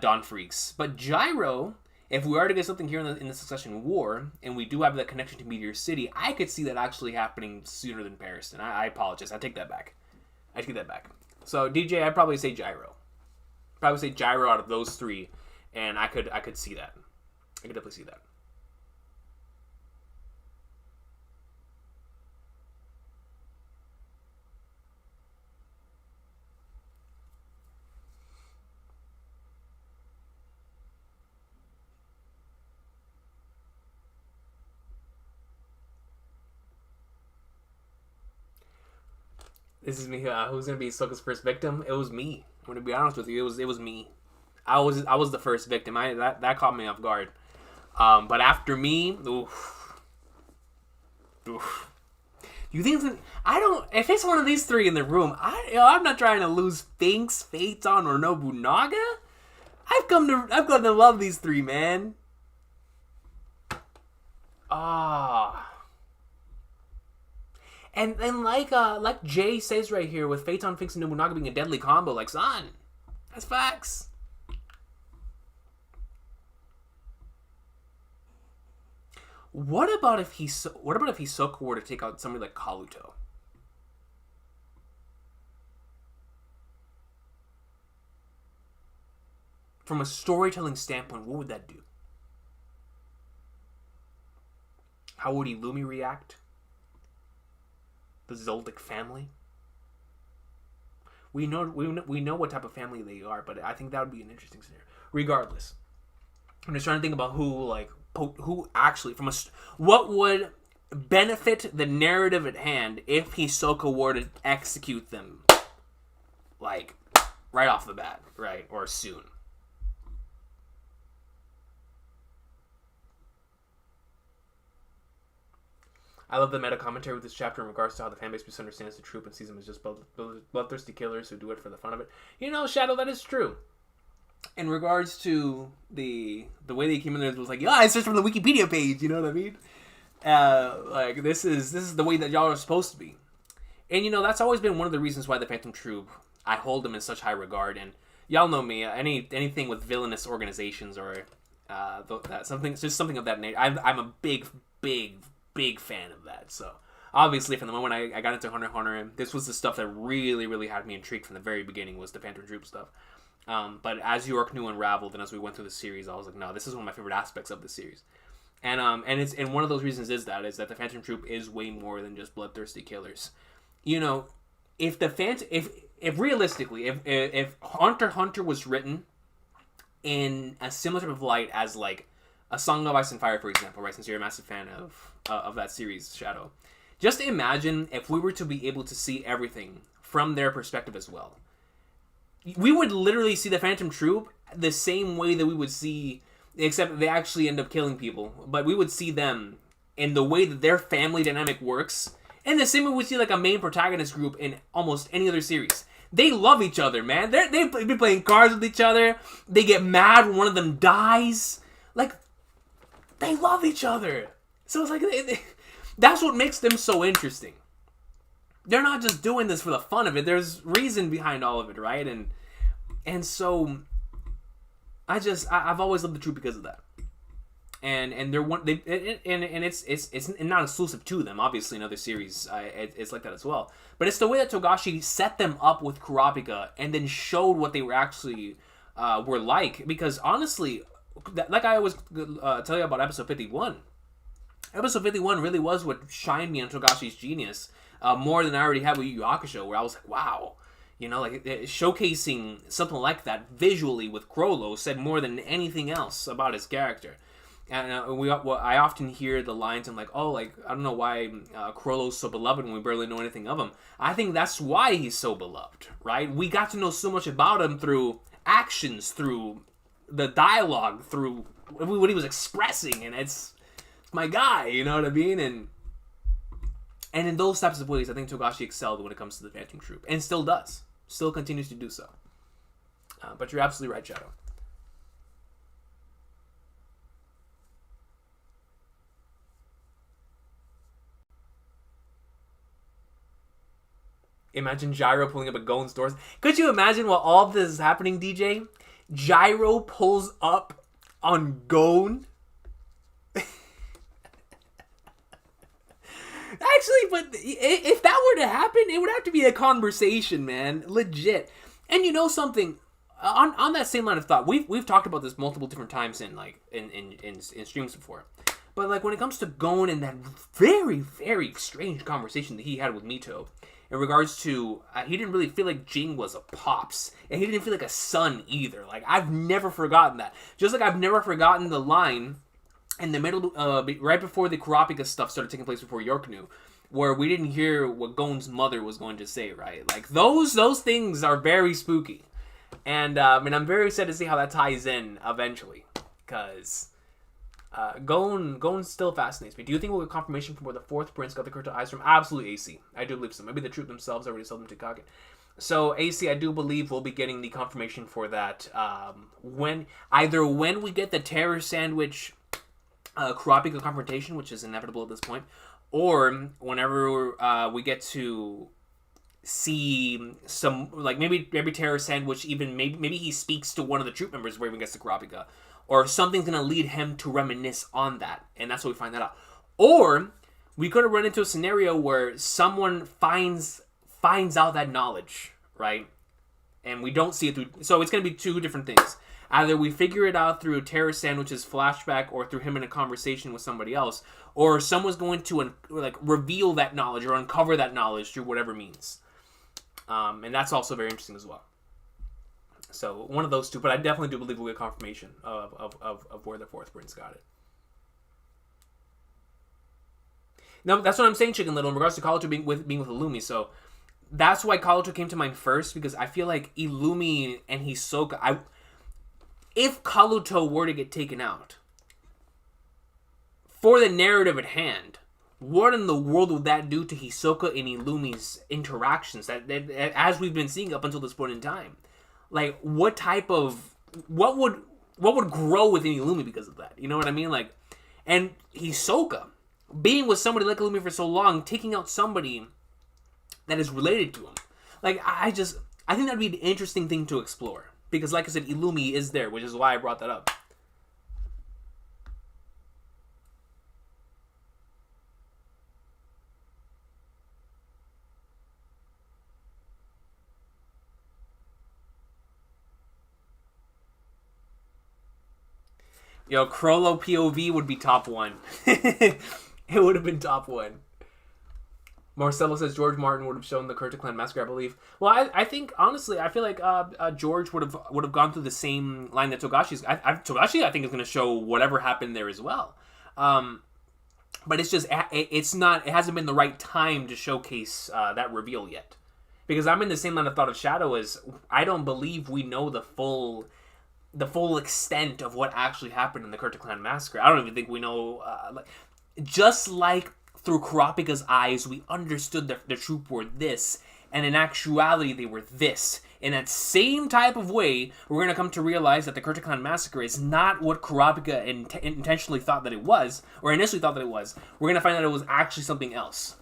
Speaker 1: Dawn Freaks. But Gyro... If we are to get something here in the Succession War, and we do have that connection to Meteor City, I could see that actually happening sooner than Pariston. I apologize. I take that back. So, DJ, I'd probably say Gyro. Probably say Gyro out of those 3, and I could see that. I could definitely see that. This is me. Who's gonna be Hisoka's first victim? It was me. I'm gonna be honest with you. It was me. I was the first victim. That caught me off guard. But after me, oof. You think I don't? If it's one of these three in the room, I'm not trying to lose Finks, Phaeton, or Nobunaga. I've come to love these three, man. And like Jay says right here, with Phaeton, Finks, and Nobunaga being a deadly combo, like, son, that's facts. What about if Hisoka were to take out somebody like Kaluto? From a storytelling standpoint, what would that do? How would Illumi react? The Zoldyck family? We know what type of family they are, but I think that would be an interesting scenario. Regardless, I'm just trying to think about who actually what would benefit the narrative at hand if Hisoka were to execute them, like, right off the bat, right, or soon. I love the meta commentary with this chapter in regards to how the fanbase misunderstands the Troupe and sees them as just bloodthirsty killers who do it for the fun of it. You know, Shadow, that is true. In regards to the way they came in there, it was like, yeah, I searched from the Wikipedia page. You know what I mean? Like, this is the way that y'all are supposed to be. And you know, that's always been one of the reasons why the Phantom Troupe, I hold them in such high regard. And y'all know me. Anything with villainous organizations or something of that nature, I'm a big fan of that. So obviously from the moment I got into Hunter x Hunter, this was the stuff that really had me intrigued from the very beginning, was the Phantom Troupe stuff. But as York knew unraveled, and as we went through the series, I was like, no, this is one of my favorite aspects of the series. And one of those reasons is that the Phantom Troupe is way more than just bloodthirsty killers. You know, if realistically, if Hunter x Hunter was written in a similar type of light as like A Song of Ice and Fire, for example, right? Since you're a massive fan of that series, Shadow. Just imagine if we were to be able to see everything from their perspective as well. We would literally see the Phantom Troupe the same way that we would see, except they actually end up killing people, but we would see them in the way that their family dynamic works, and the same way we see like a main protagonist group in almost any other series. They love each other, man. They've been playing cards with each other. They get mad when one of them dies. Like, they love each other. So it's like, that's what makes them so interesting. They're not just doing this for the fun of it. There's reason behind all of it, right? And so I've always loved the Troupe because of that. And it's not exclusive to them. Obviously, in other series, it's like that as well. But it's the way that Togashi set them up with Kurapika and then showed what they were actually were like. Because honestly, like I always tell you about episode 51. Episode 51 really was what shined me on Togashi's genius more than I already had with Yu Yu Hakusho, where I was like, wow. You know, like, showcasing something like that visually with Chrollo said more than anything else about his character. And I often hear the lines, I'm like, oh, like, I don't know why Chrollo's so beloved when we barely know anything of him. I think that's why he's so beloved, right? We got to know so much about him through actions, through the dialogue, through what he was expressing, and it's my guy, you know what I mean? And in those types of ways, I think Togashi excelled when it comes to the Phantom Troupe, and still does. Still continues to do so. But you're absolutely right, Shadow. Imagine Gyro pulling up at Gon's doors. Could you imagine while all of this is happening, DJ? Gyro pulls up on Gon. Actually, but if that were to happen, it would have to be a conversation, man. Legit. And you know something? On that same line of thought, we've talked about this multiple different times in streams before. But like when it comes to Gon and that very, very strange conversation that he had with Mito, in regards to, he didn't really feel like Jing was a pops. And he didn't feel like a son either. Like, I've never forgotten that. Just like I've never forgotten the line in the middle, right before the Kurapika stuff started taking place before York knew, where we didn't hear what Gon's mother was going to say, right? Like, those things are very spooky. And I'm very excited to see how that ties in eventually, because Gon still fascinates me. Do you think we'll get confirmation from where the fourth prince got the Kurta eyes from? Absolutely, AC. I do believe so. Maybe the Troupe themselves already sold them to Kage. So AC, I do believe we'll be getting the confirmation for that when we get the terror sandwich Kurapika confrontation, which is inevitable at this point, or whenever we get to see some, like, maybe terror sandwich, even maybe he speaks to one of the Troupe members where he gets the Kurapika, or something's gonna lead him to reminisce on that, and that's what we find that out. Or we could have run into a scenario where someone finds out that knowledge, right? And we don't see it through. So it's gonna be two different things. Either we figure it out through Terror Sandwich's flashback, or through him in a conversation with somebody else, or someone's going to reveal that knowledge or uncover that knowledge through whatever means. And that's also very interesting as well. So one of those two, but I definitely do believe we'll get confirmation of where the fourth prince got it. No, that's what I'm saying, Chicken Little, in regards to Kaluto being with Illumi. So that's why Kaluto came to mind first, because I feel like Illumi and Hisoka, if Kaluto were to get taken out, for the narrative at hand, what in the world would that do to Hisoka and Illumi's interactions that as we've been seeing up until this point in time? Like, what would grow within Illumi because of that? You know what I mean? Like, and Hisoka being with somebody like Illumi for so long, taking out somebody that is related to him. Like, I think that'd be an interesting thing to explore, because, like I said, Illumi is there, which is why I brought that up. Yo, Crollo POV would be top 1. It would have been top 1. Marcelo says George Martin would have shown the Kurta Clan Massacre, I believe. Well, I think, honestly, I feel like George would have gone through the same line that Togashi's. Togashi, I think, is going to show whatever happened there as well. But it's just, it hasn't been the right time to showcase that reveal yet. Because I'm in the same line of thought of Shadow as, I don't believe we know the full extent of what actually happened in the Kurta Clan Massacre. I don't even think we know, just like through Kurapika's eyes, we understood that the Troupe were this, and in actuality, they were this. In that same type of way, we're going to come to realize that the Kurta Clan Massacre is not what Kurapika intentionally thought that it was, or initially thought that it was. We're going to find out it was actually something else.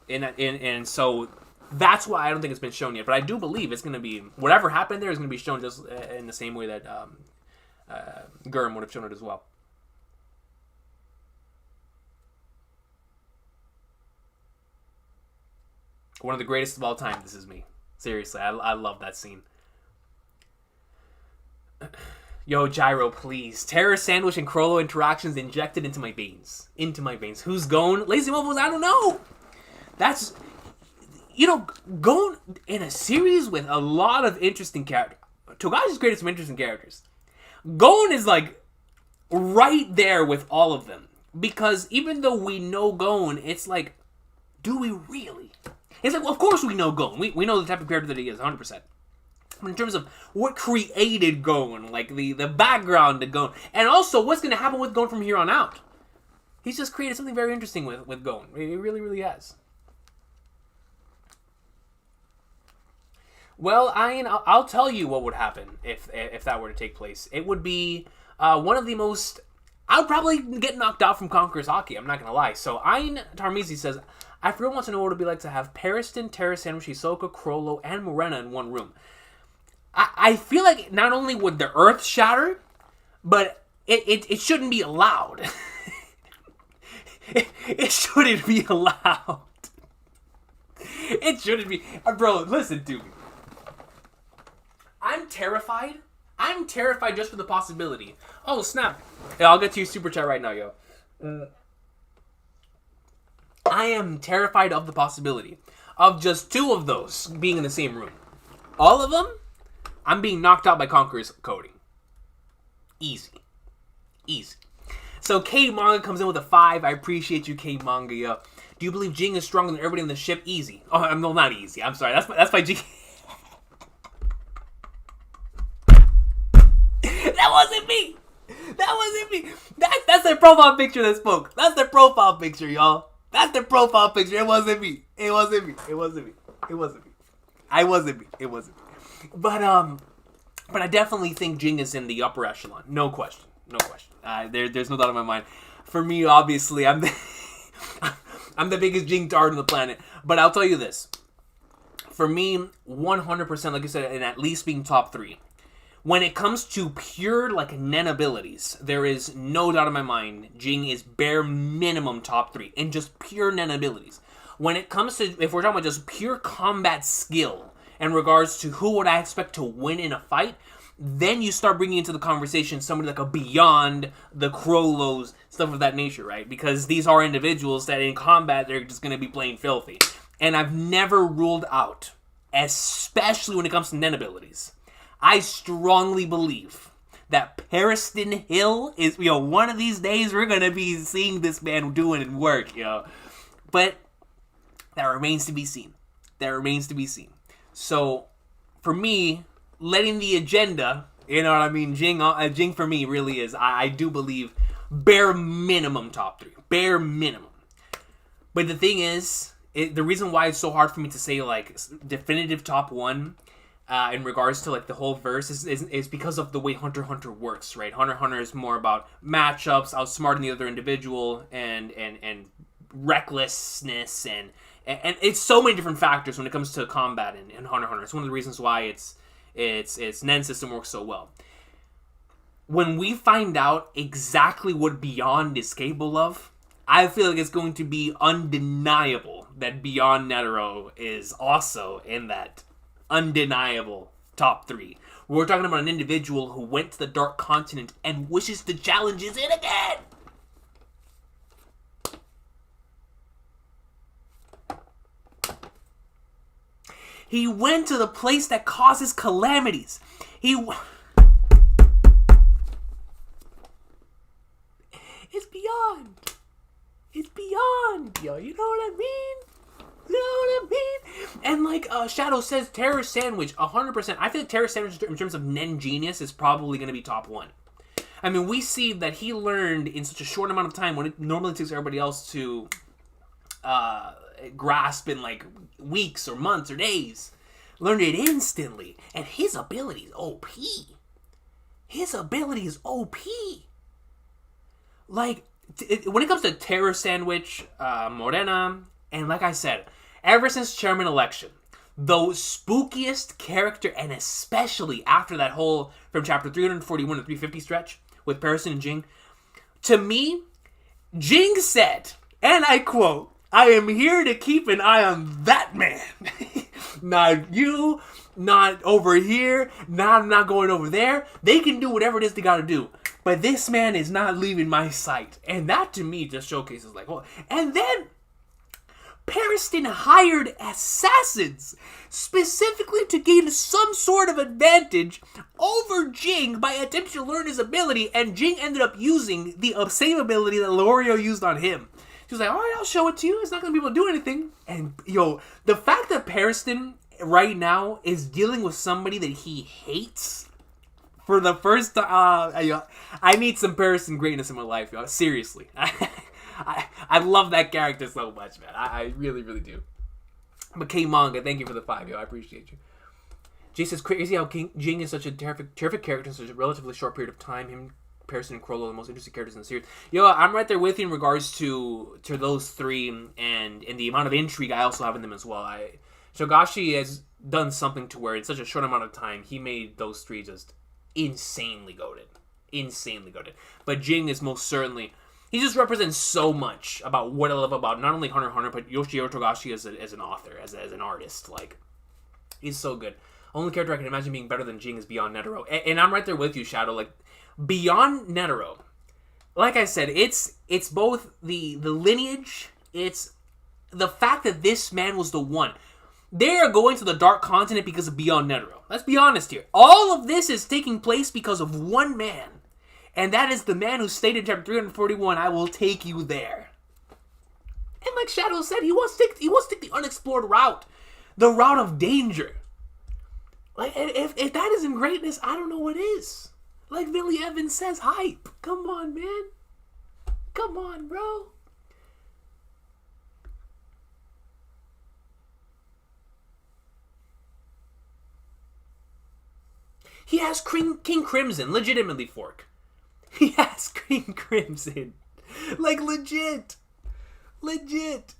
Speaker 1: And so that's why I don't think it's been shown yet. But I do believe it's going to be, whatever happened there is going to be shown just in the same way that Gurm would have shown it as well. One of the greatest of all time, this is me. Seriously, I love that scene. Yo, Gyro, please. Terror Sandwich and Crollo interactions injected into my veins. Into my veins. Who's going? Lazy Mofos, I don't know. That's, going in a series with a lot of interesting characters. Togashi's created some interesting characters. Gon is like right there with all of them. Because even though we know Gon, it's like, do we really? It's like, well, of course we know Gon. We know the type of character that he is, 100%. But in terms of what created Gon, like the background to Gon, and also what's going to happen with Gon from here on out. He's just created something very interesting with Gon. He really, really has. Well, I'll tell you what would happen if that were to take place. It would be one of the most... I would probably get knocked out from Conqueror's Haki, I'm not going to lie. So Ayn Tarmizi says, I for real want to know what it would be like to have Pariston, Terra Sandwich, Hisoka, Crollo, and Morena in one room. I feel like not only would the earth shatter, but it shouldn't be allowed. It shouldn't be allowed. It shouldn't be. Bro, listen to me. I'm terrified. I'm terrified just for the possibility. Oh, snap. Yeah, I'll get to your super chat right now, yo. I am terrified of the possibility of just two of those being in the same room. All of them, I'm being knocked out by Conqueror's coding. Easy. Easy. So K Manga comes in with a 5. I appreciate you, K Manga. Yo. Do you believe Jing is stronger than everybody in the ship? Easy. Oh, no, not easy. I'm sorry. That's my G. That wasn't me. That wasn't me. That's their profile picture that spoke. That's their profile picture, y'all. That's their profile picture. It wasn't me. It wasn't me. It wasn't me. It wasn't me. I wasn't me. It wasn't me. But I definitely think Jing is in the upper echelon. No question. No question. There's no doubt in my mind. For me, obviously, I'm the biggest Jing tard on the planet. But I'll tell you this. For me, 100%, like I said, and at least being top 3. When it comes to pure, like, Nen abilities, there is no doubt in my mind Jing is bare minimum top 3 in just pure Nen abilities. When it comes to, if we're talking about just pure combat skill in regards to who would I expect to win in a fight, then you start bringing into the conversation somebody like a Beyond, the Krolos, stuff of that nature, right? Because these are individuals that in combat, they're just going to be playing filthy. And I've never ruled out, especially when it comes to Nen abilities, I strongly believe that Pariston Hill is, one of these days we're going to be seeing this man doing work, But that remains to be seen. That remains to be seen. So, for me, letting the agenda, you know what I mean, Jing for me really is, I do believe, bare minimum top 3. Bare minimum. But the thing is, the reason why it's so hard for me to say, like, definitive top 1 in regards to, like, the whole verse is because of the way Hunter x Hunter works, right? Hunter x Hunter is more about matchups, outsmarting the other individual, and recklessness, and it's so many different factors when it comes to combat in Hunter x Hunter. It's one of the reasons why its Nen system works so well. When we find out exactly what Beyond is capable of, I feel like it's going to be undeniable that Beyond Netero is also in that undeniable top 3. We're talking about an individual who went to the Dark Continent and wishes to challenge it again. He went to the place that causes calamities. It's beyond. It's beyond. Yo, you know what I mean? You know what I mean? And like Shadow says, Terror Sandwich, 100%. I think Terror Sandwich in terms of Nen Genius is probably going to be top 1. I mean, we see that he learned in such a short amount of time when it normally takes everybody else to grasp in like weeks or months or days. Learned it instantly. And his ability is OP. His ability is OP. Like, when it comes to Terror Sandwich, Morena, and like I said, ever since Chairman Election, the spookiest character, and especially after that whole, from chapter 341 to 350 stretch with Pariston and Jing, to me, Jing said, and I quote, "I am here to keep an eye on that man." Not you, not over here, I'm not going over there. They can do whatever it is they gotta do. But this man is not leaving my sight. And that to me just showcases like, oh. And then Pariston hired assassins specifically to gain some sort of advantage over Jing by attempting to learn his ability, and Jing ended up using the same ability that Lorio used on him. She was like, alright, I'll show it to you. It's not going to be able to do anything. And, the fact that Pariston right now is dealing with somebody that he hates for the first time, I need some Pariston greatness in my life, y'all. Seriously. I love that character so much, man. I really, really do. But K-Manga, thank you for the 5, yo. I appreciate you. Jay says, crazy how Jing is such a terrific character in such a relatively short period of time. Him, Pariston, and Crollo, the most interesting characters in the series. Yo, I'm right there with you in regards to those 3 and the amount of intrigue I also have in them as well. Togashi has done something to where in such a short amount of time, he made those 3 just insanely goated. Insanely goated. But Jing is most certainly... He just represents so much about what I love about not only Hunter x Hunter, but Yoshihiro Togashi as an author, as an artist. Like, he's so good. Only character I can imagine being better than Jing is Beyond Netero. And I'm right there with you, Shadow. Like, Beyond Netero, like I said, it's both the lineage, it's the fact that this man was the one. They are going to the Dark Continent because of Beyond Netero. Let's be honest here. All of this is taking place because of one man. And that is the man who stated in chapter 341, "I will take you there." And like Shadow said, he wants to take the unexplored route. The route of danger. Like, if that isn't greatness, I don't know what is. Like Billy Evans says, hype. Come on, man. Come on, bro. He has King Crimson, legitimately, Fork. He has King Crimson. Like, legit. Legit.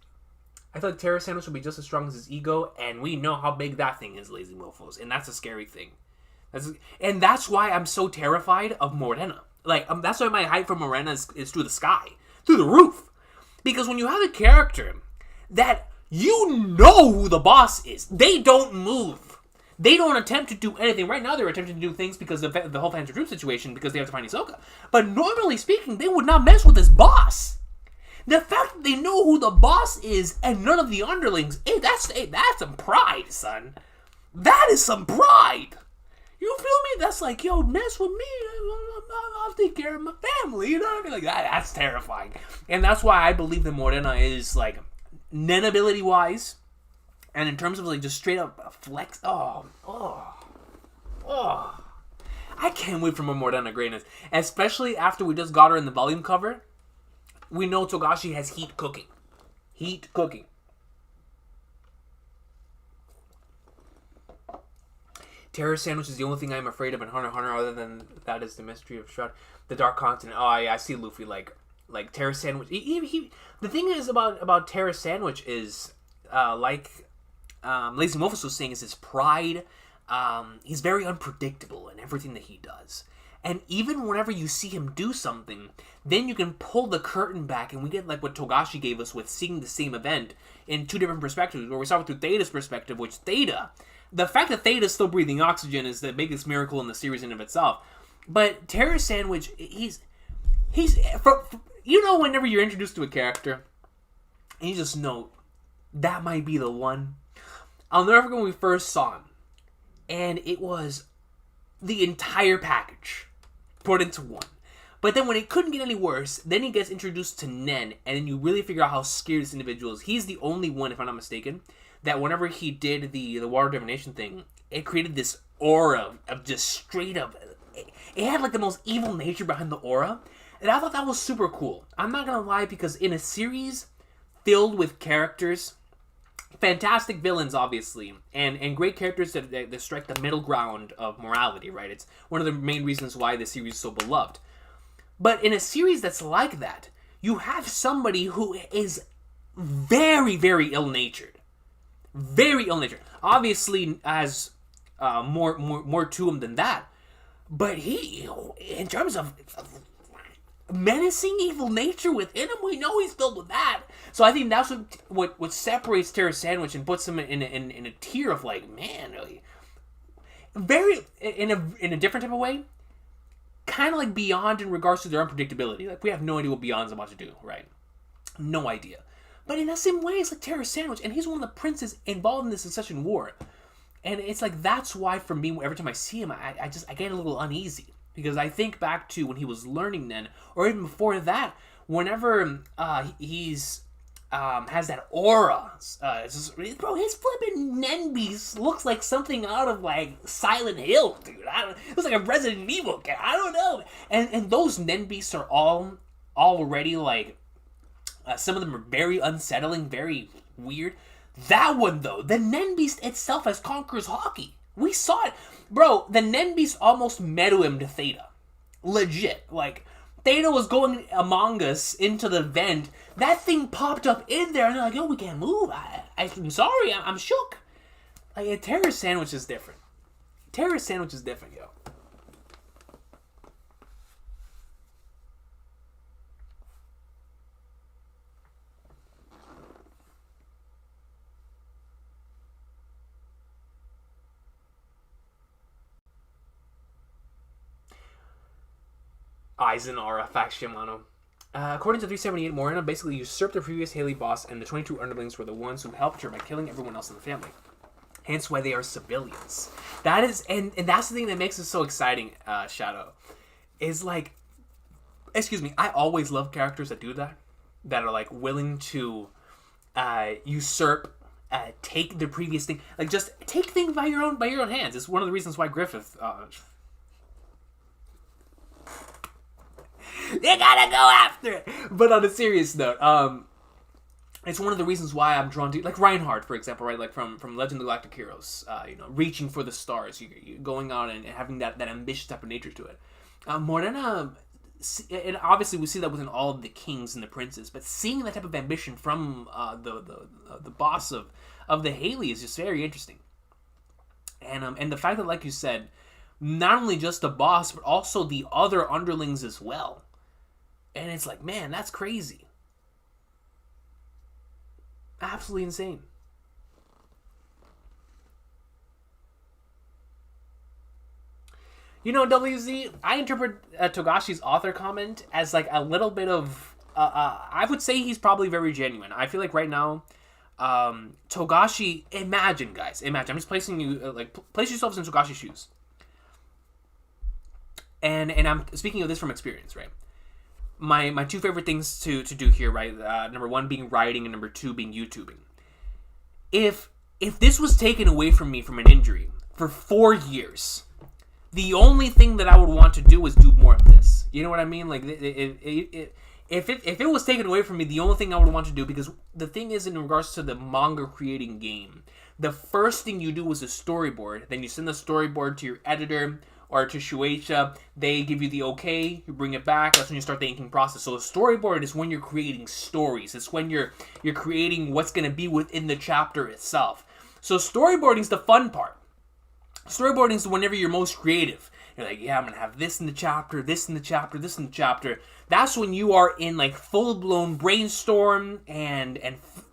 Speaker 1: I thought Terror Sandwich would be just as strong as his ego, and we know how big that thing is, lazy mofos, and that's a scary thing. And that's why I'm so terrified of Morena. Like, that's why my hype for Morena is through the sky. Through the roof. Because when you have a character that you know who the boss is, they don't move. They don't attempt to do anything. Right now, they're attempting to do things because of the whole fans Troupe situation, because they have to find Hisoka. But normally speaking, they would not mess with this boss. The fact that they know who the boss is and none of the underlings, that's some pride, son. That is some pride. You feel me? That's like, yo, mess with me. I'll take care of my family. You know what I mean? Like, that's terrifying. And that's why I believe that Morena is, like, Nen ability-wise, and in terms of, like, just straight-up flex. I can't wait for more Morena greatness. Especially after we just got her in the volume cover. We know Togashi has heat cooking. Heat cooking. Terror Sandwich is the only thing I'm afraid of in Hunter x Hunter, other than that is the mystery of Shroud. The Dark Continent. Oh, yeah, I see Luffy like Terror Sandwich. The thing is about Terror Sandwich is, Lazy Mofus was saying, is his pride. He's very unpredictable in everything that he does. And even whenever you see him do something, then you can pull the curtain back and we get like what Togashi gave us with seeing the same event in two different perspectives, where we saw it through Theta's perspective, which the fact that Theta's still breathing oxygen is the biggest miracle in the series in of itself. But Terror Sandwich, he's you know, whenever you're introduced to a character, and you just know, that might be the one. I'll never forget when we first saw him, and it was the entire package put into one. But then when it couldn't get any worse, then he gets introduced to Nen, and then you really figure out how scared this individual is. He's the only one, if I'm not mistaken, that whenever he did the water divination thing, it created this aura of just straight up. It had like the most evil nature behind the aura, and I thought that was super cool. I'm not gonna lie, because in a series filled with characters, fantastic villains obviously, and great characters that strike the middle ground of morality, right? It's one of the main reasons why the series is so beloved. But in a series that's like that, you have somebody who is very, very ill-natured. Very ill-natured. Obviously has more to him than that. But he, in terms of menacing evil nature within him, we know he's filled with that. So I think that's what separates Terror Sandwich and puts him in a tier of like, man, really, very in a different type of way, kind of like Beyond in regards to their unpredictability. Like, we have no idea what Beyond's about to do, right? No idea. But in that same way, it's like Terror Sandwich, and he's one of the princes involved in the Succession War. And it's like, that's why for me, every time I see him, I get a little uneasy. Because I think back to when he was learning then, or even before that, whenever he's has that aura. Bro, his flipping Nen Beast looks like something out of like Silent Hill, dude. It looks like a Resident Evil guy. I don't know. And those Nen Beasts are all already like, some of them are very unsettling, very weird. That one though, the Nen Beast itself has Conqueror's Hockey. We saw it. Bro, the Nen Beast almost meadow him to Theta. Legit. Like, Theta was going Among Us into the vent. That thing popped up in there, and they're like, yo, we can't move. I'm sorry, I'm shook. Like, a Terror Sandwich is different. Terror Sandwich is different, yo. Aizenara, Fax Shimano. According to 378, Morena basically usurped the previous Haley boss, and the 22 underlings were the ones who helped her by killing everyone else in the family. Hence why they are civilians. That is, and that's the thing that makes it so exciting, Shadow. Is like, excuse me, I always love characters that do that. That are like willing to usurp, take the previous thing. Like, just take things by your own hands. It's one of the reasons why Griffith... You gotta go after it. But on a serious note, it's one of the reasons why I'm drawn to, like Reinhardt, for example, right? Like from Legend of Galactic Heroes, reaching for the stars, you going out and having that ambitious type of nature to it. Morena, and obviously we see that within all of the kings and the princes, but seeing that type of ambition from the boss of the Haley is just very interesting. And the fact that, like you said, not only just the boss, but also the other underlings as well. And it's like, man, that's crazy. Absolutely insane. You know, WZ, I interpret Togashi's author comment as like a little bit of... I would say he's probably very genuine. I feel like right now, Togashi... Imagine, guys. Imagine. I'm just placing you... place yourselves in Togashi's shoes. And I'm speaking of this from experience, right? My two favorite things to do here, right? Number one being writing, and number two being YouTubing. If this was taken away from me from an injury for 4 years... The only thing that I would want to do is do more of this. You know what I mean? Like, if it was taken away from me, the only thing I would want to do, because the thing is, in regards to the manga creating game, the first thing you do is a storyboard. Then you send the storyboard to your editor or to Shueisha. They give you the okay. You bring it back. That's when you start the inking process. So the storyboard is when you're creating stories. It's when you're creating what's going to be within the chapter itself. So storyboarding is the fun part. Storyboarding is whenever you're most creative. You're like, yeah, I'm going to have this in the chapter, this in the chapter, this in the chapter. That's when you are in like full-blown brainstorm and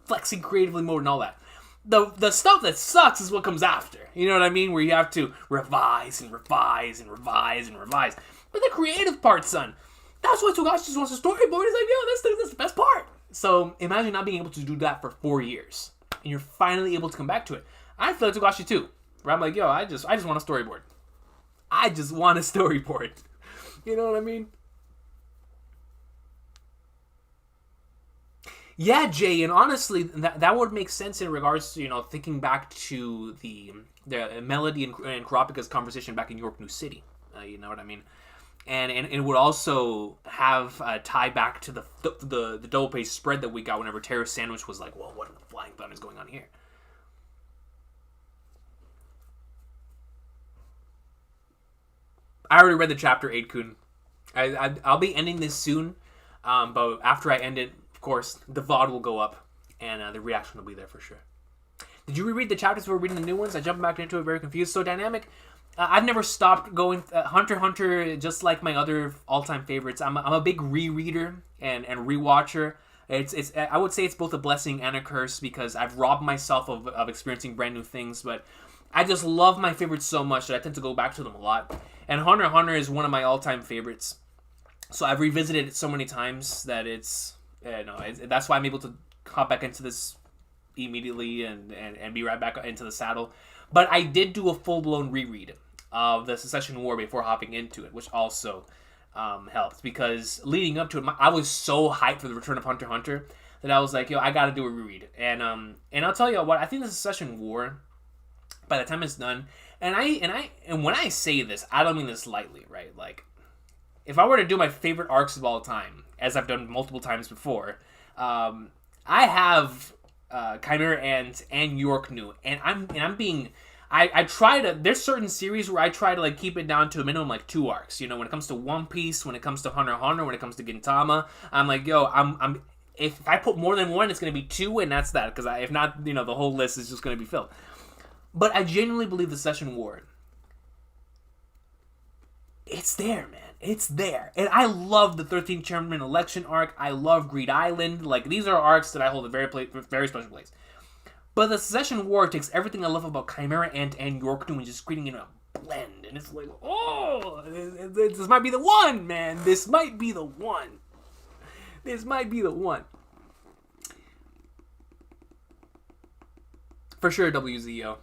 Speaker 1: flexing creatively mode and all that. The stuff that sucks is what comes after. You know what I mean? Where you have to revise and revise and revise and revise. But the creative part, son, that's what Togashi just wants to storyboard. He's like, yo, that's the best part. So imagine not being able to do that for 4 years. And you're finally able to come back to it. I feel like Togashi too. Where I'm like, yo, I just want a storyboard. I just want a storyboard. You know what I mean? Yeah, Jay, and honestly, that would make sense in regards to, thinking back to the Melody and Kurapika's conversation back in York New City. You know what I mean? And it would also have tie back to the double page spread that we got whenever Terrace Sandwich was like, well, what in the flying bun is going on here? I already read the chapter 8, Kun. I'll be ending this soon, but after I end it, of course, the VOD will go up, and the reaction will be there for sure. Did you reread the chapters before reading the new ones? I jumped back into it very confused. So dynamic. I've never stopped going. Hunter x Hunter, just like my other all-time favorites. I'm a big rereader and rewatcher. It's I would say it's both a blessing and a curse because I've robbed myself of experiencing brand new things, but I just love my favorites so much that I tend to go back to them a lot. And Hunter x Hunter is one of my all-time favorites. So I've revisited it so many times that that's why I'm able to hop back into this immediately and be right back into the saddle. But I did do a full-blown reread of the Secession War before hopping into it, which also helped. Because leading up to it, I was so hyped for the return of Hunter x Hunter that I was like, yo, I gotta do a reread. And I'll tell you what, I think the Secession War, by the time it's done, and when I say this, I don't mean this lightly, right? Like, if I were to do my favorite arcs of all time, as I've done multiple times before, I have Chimera and York New, and I try to. There's certain series where I try to like keep it down to a minimum like 2 arcs. When it comes to One Piece, when it comes to Hunter x Hunter, when it comes to Gintama, I'm like, yo, I'm if I put more than one, it's gonna be 2, and that's that. Because if not, the whole list is just gonna be filled. But I genuinely believe the Secession War. It's there, man. It's there. And I love the 13th Chairman election arc. I love Greed Island. Like, these are arcs that I hold a very special place. But the Secession War takes everything I love about Chimera and York New and just creating it in a blend. And it's like, oh, this might be the one, man. This might be the one. This might be the one. For sure, WZO.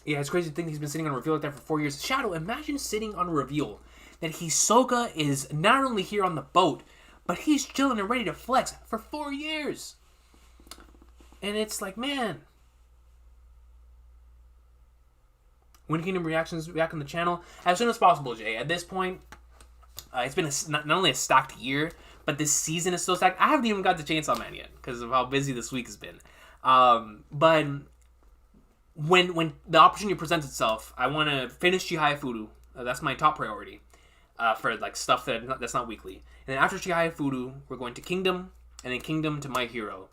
Speaker 1: Yeah, it's crazy to think he's been sitting on a reveal like that for 4 years. Shadow, imagine sitting on a reveal that Hisoka is not only here on the boat, but he's chilling and ready to flex for 4 years. And it's like, man. When Kingdom reactions back on the channel? As soon as possible, Jay. At this point, It's been not only a stacked year, but this season is so stacked. I haven't even got to Chainsaw Man yet because of how busy this week has been. But when the opportunity presents itself, I want to finish Chihaya Furu. That's my top priority for like stuff that's not weekly. And then after Chihaya Furu, we're going to Kingdom, and then Kingdom to My Hero,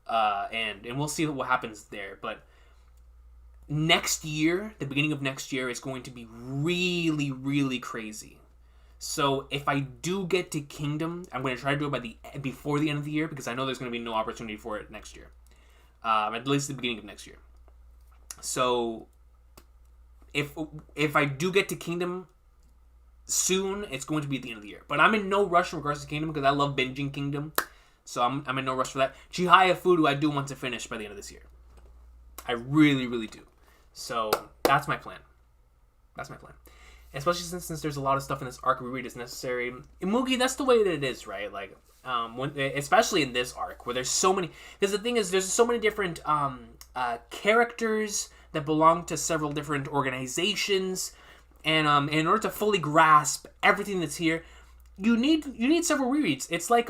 Speaker 1: and we'll see what happens there. But next year, the beginning of next year, is going to be really, really crazy. So if I do get to Kingdom, I'm going to try to do it before the end of the year, because I know there's going to be no opportunity for it next year, at least the beginning of next year. So if I do get to Kingdom soon, it's going to be at the end of the year. But I'm in no rush in regards to Kingdom because I love binging Kingdom. So I'm in no rush for that. Chihaya Furu I do want to finish by the end of this year. I really, really do. So that's my plan. Especially since there's a lot of stuff in this arc reread is necessary. In Mugi, that's the way that it is, right? Like, especially in this arc where there's so many. Because the thing is, there's so many different characters that belong to several different organizations, and in order to fully grasp everything that's here, you need several rereads. It's like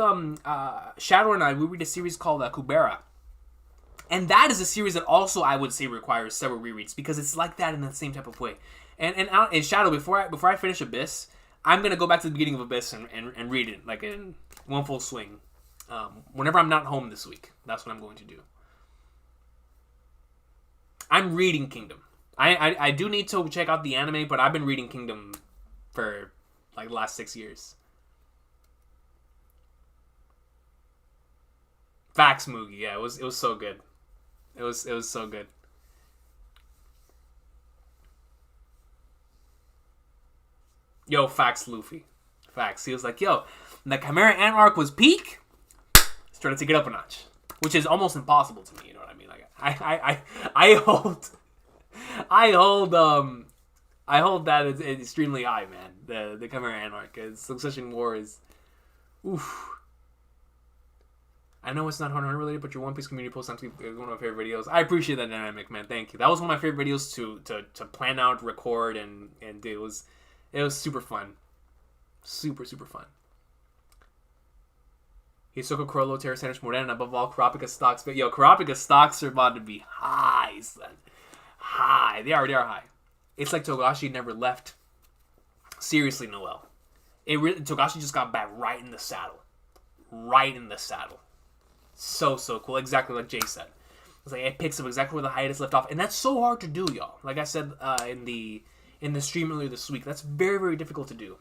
Speaker 1: Shadow and we read a series called Kubera. And that is a series that also I would say requires several rereads because it's like that in the same type of way. And in Shadow, before I finish Abyss, I'm gonna go back to the beginning of Abyss and read it like in one full swing. Whenever I'm not home this week, that's what I'm going to do. I'm reading Kingdom. I do need to check out the anime, but I've been reading Kingdom for like the last 6 years. Facts, Mugi. Yeah, it was so good. It was so good. Yo, facts, Luffy. Facts. He was like, yo, the Chimera Ant arc was peak. Started to get up a notch, which is almost impossible to me. You know what I mean? Like, I hold that it's extremely high, man. The Chimera Ant arc. Succession War is, oof. I know it's not Hunter related, but your One Piece community post is one of my favorite videos. I appreciate that dynamic, man. Thank you. That was one of my favorite videos to plan out, record, and do. It was super fun. Super, super fun. Hisoka, Crollo, Terra Sandwich, Morena, and above all, Kurapika stocks. But yo, Kurapika stocks are about to be high, son. High. They are high. It's like Togashi never left. Seriously, Noel. Togashi just got back right in the saddle. Right in the saddle. So cool. Exactly like Jay said. It's like it picks up exactly where the hiatus left off. And that's so hard to do, y'all. Like I said in the stream earlier this week, that's very, very difficult to do.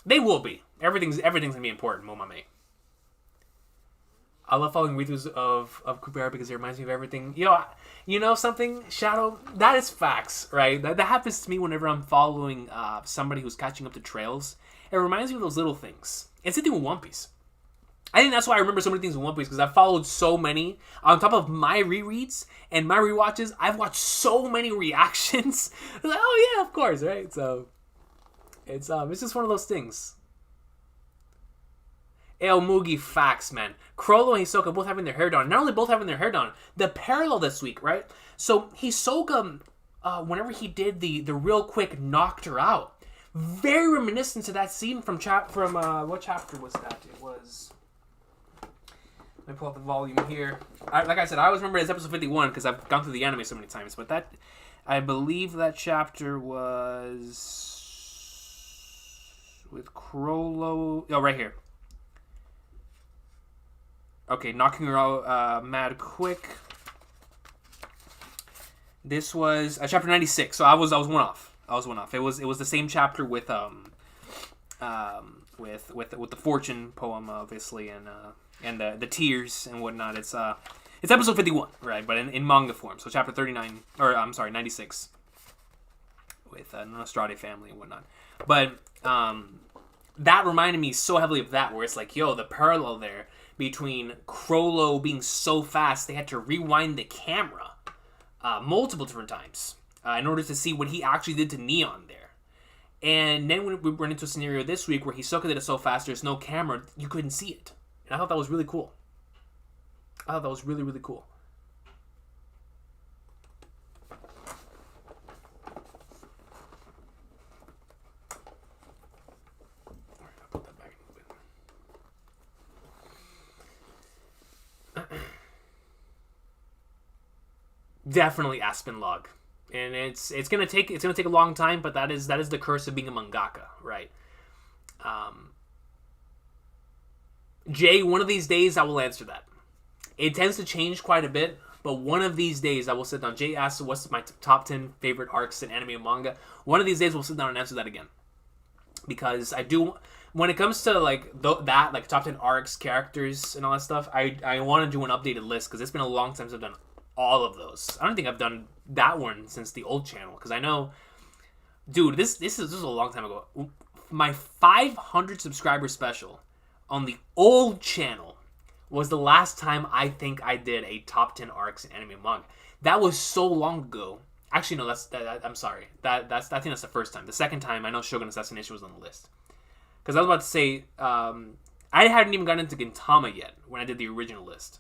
Speaker 1: They will be. Everything's gonna be important, Momame. I love following read-throughs of Kubera because it reminds me of everything. Yo, you know something, Shadow? That is facts, right? That happens to me whenever I'm following somebody who's catching up to trails. It reminds me of those little things. It's the thing with One Piece. I think that's why I remember so many things in One Piece, because I've followed so many. On top of my rereads and my rewatches, I've watched so many reactions. Like, oh yeah, of course, right? So it's just one of those things. El Mugi, facts, man. Crollo and Hisoka both having their hair down. Not only both having their hair down, the parallel this week, right? So Hisoka, whenever he did the real quick knocked her out, very reminiscent to that scene from what chapter was that? It was. Let me pull up the volume here. Like I said, I always remember it as episode 51 because I've gone through the anime so many times. But that, I believe that chapter was with Crollo. Oh, right here. Okay, knocking her out mad quick. This was chapter 96. So I was one off. It was the same chapter with the fortune poem, obviously, and the tears and whatnot. It's episode 51, right? But in manga form. So chapter 39, or I'm sorry, 96, with the Nostrade family and whatnot. But that reminded me so heavily of that, where it's like, yo, the parallel there between Crollo being so fast they had to rewind the camera multiple different times in order to see what he actually did to Neon there. And then we run into a scenario this week where Hisoka did it so fast there's no camera, you couldn't see it. And I thought that was really cool. I thought that was really, really cool.
Speaker 2: definitely Aspen Log. And it's gonna take a long time, but that is the curse of being a mangaka, right? Jay, one of these days I will answer that. It tends to change quite a bit, but one of these days I will sit down. Jay asked what's my top 10 favorite arcs in anime and manga. One of these days we'll sit down and answer that again. Because I do, when it comes to like that, like top 10 arcs, characters, and all that stuff, I want to do an updated list because it's been a long time since I've done all of those. I don't think I've done that one since the old channel because I know, dude, this is a long time ago. My 500 subscriber special on the old channel was the last time I think I did a top 10 arcs in anime and manga. That was so long ago. Actually, no, I'm sorry. I think that's the first time. The second time, I know Shogun Assassination was on the list. Because I was about to say, I hadn't even gotten into Gintama yet when I did the original list.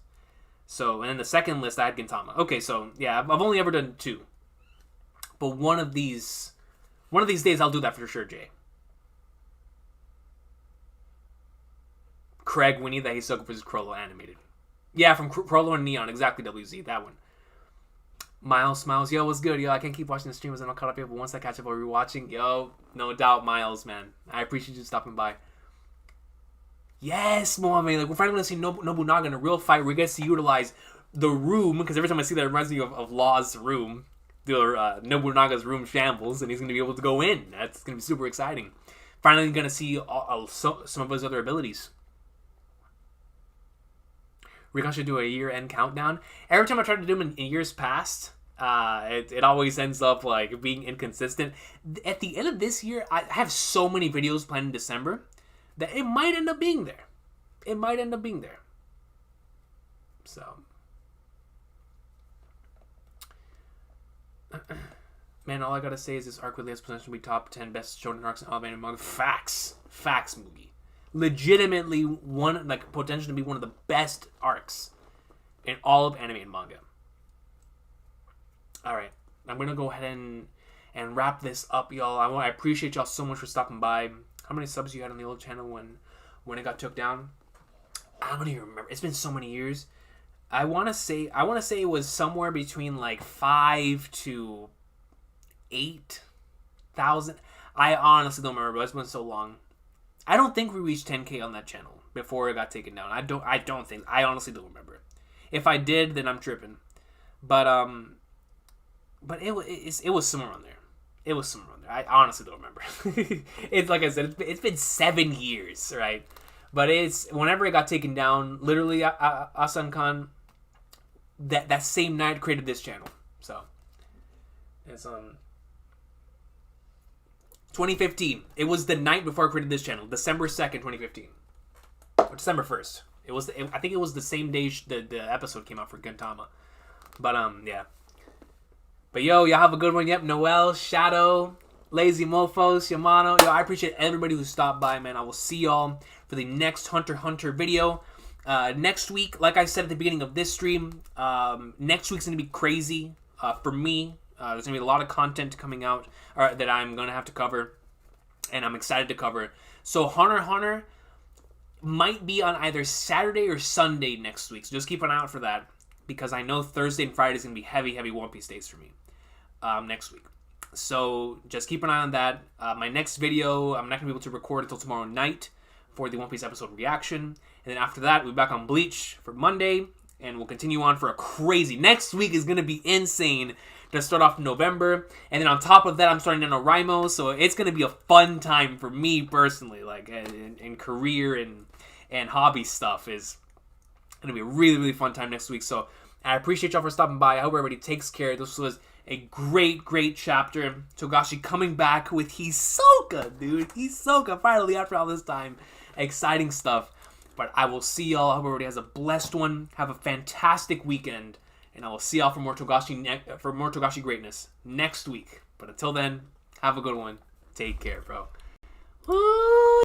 Speaker 2: So, and then the second list, I had Gintama. Okay, so, yeah, I've only ever done 2. But one of these days, I'll do that for sure, Jay. Craig, we need that Hisoka vs. Crollo animated. Yeah, from Crollo and Neon, exactly, WZ, that one. Miles, yo, what's good? Yo, I can't keep watching the streams and I'm caught up here, but once I catch up, I'll be rewatching. Yo, no doubt, Miles, man. I appreciate you stopping by. Yes, Mohamed, like, we're finally going to see Nobunaga in a real fight where he gets to utilize the room, because every time I see that, it reminds me of Law's room. Nobunaga's room shambles, and he's going to be able to go in. That's going to be super exciting. Finally going to see some of his other abilities. Recon should do a year-end countdown. Every time I try to do them in years past, it always ends up like being inconsistent. At the end of this year, I have so many videos planned in December that it might end up being there. So, man, all I gotta say is this arc really has potential to be top 10 best shonen arcs in all anime and manga. Facts, Mugi. Legitimately potential to be one of the best arcs in all of anime and manga. Alright, I'm gonna go ahead and wrap this up, y'all. I appreciate y'all so much for stopping by. How many subs you had on the old channel when it got took down? I don't even remember. It's been so many years. I wanna say it was somewhere between like 5 to 8,000. I honestly don't remember, but it's been so long. I don't think we reached 10K on that channel before it got taken down. I honestly don't remember. If I did, then I'm tripping. But it was somewhere on there. I honestly don't remember. It's like I said, it's been 7 years, right? But it's whenever it got taken down, literally Asan Khan that same night created this channel. So it's 2015. It was the night before I created this channel. December 2nd, 2015. Or December 1st. I think it was the same day the episode came out for Gintama. But, yeah. But, y'all have a good one. Yep, Noel, Shadow, Lazy Mofos, Yamano. I appreciate everybody who stopped by, man. I will see y'all for the next Hunter x Hunter video. Next week, like I said at the beginning of this stream, next week's going to be crazy for me. There's going to be a lot of content coming out that I'm going to have to cover, and I'm excited to cover. So Hunter x Hunter might be on either Saturday or Sunday next week, so just keep an eye out for that, because I know Thursday and Friday is going to be heavy One Piece days for me next week. So just keep an eye on that. My next video, I'm not going to be able to record until tomorrow night for the One Piece episode reaction, and then after that, we'll be back on Bleach for Monday, and we'll continue on for a crazy... Next week is going to be insane to start off November, and then on top of that, I'm starting NaNoWriMo, so it's going to be a fun time for me personally, like, in career and hobby stuff is going to be a really fun time next week. So I appreciate y'all for stopping by. I hope everybody takes care. This was a great chapter. Togashi coming back with Hisoka, dude. Hisoka, finally, after all this time. Exciting stuff. But I will see y'all. I hope everybody has a blessed one. Have a fantastic weekend. And I will see y'all for more Togashi greatness next week. But until then, have a good one. Take care, bro.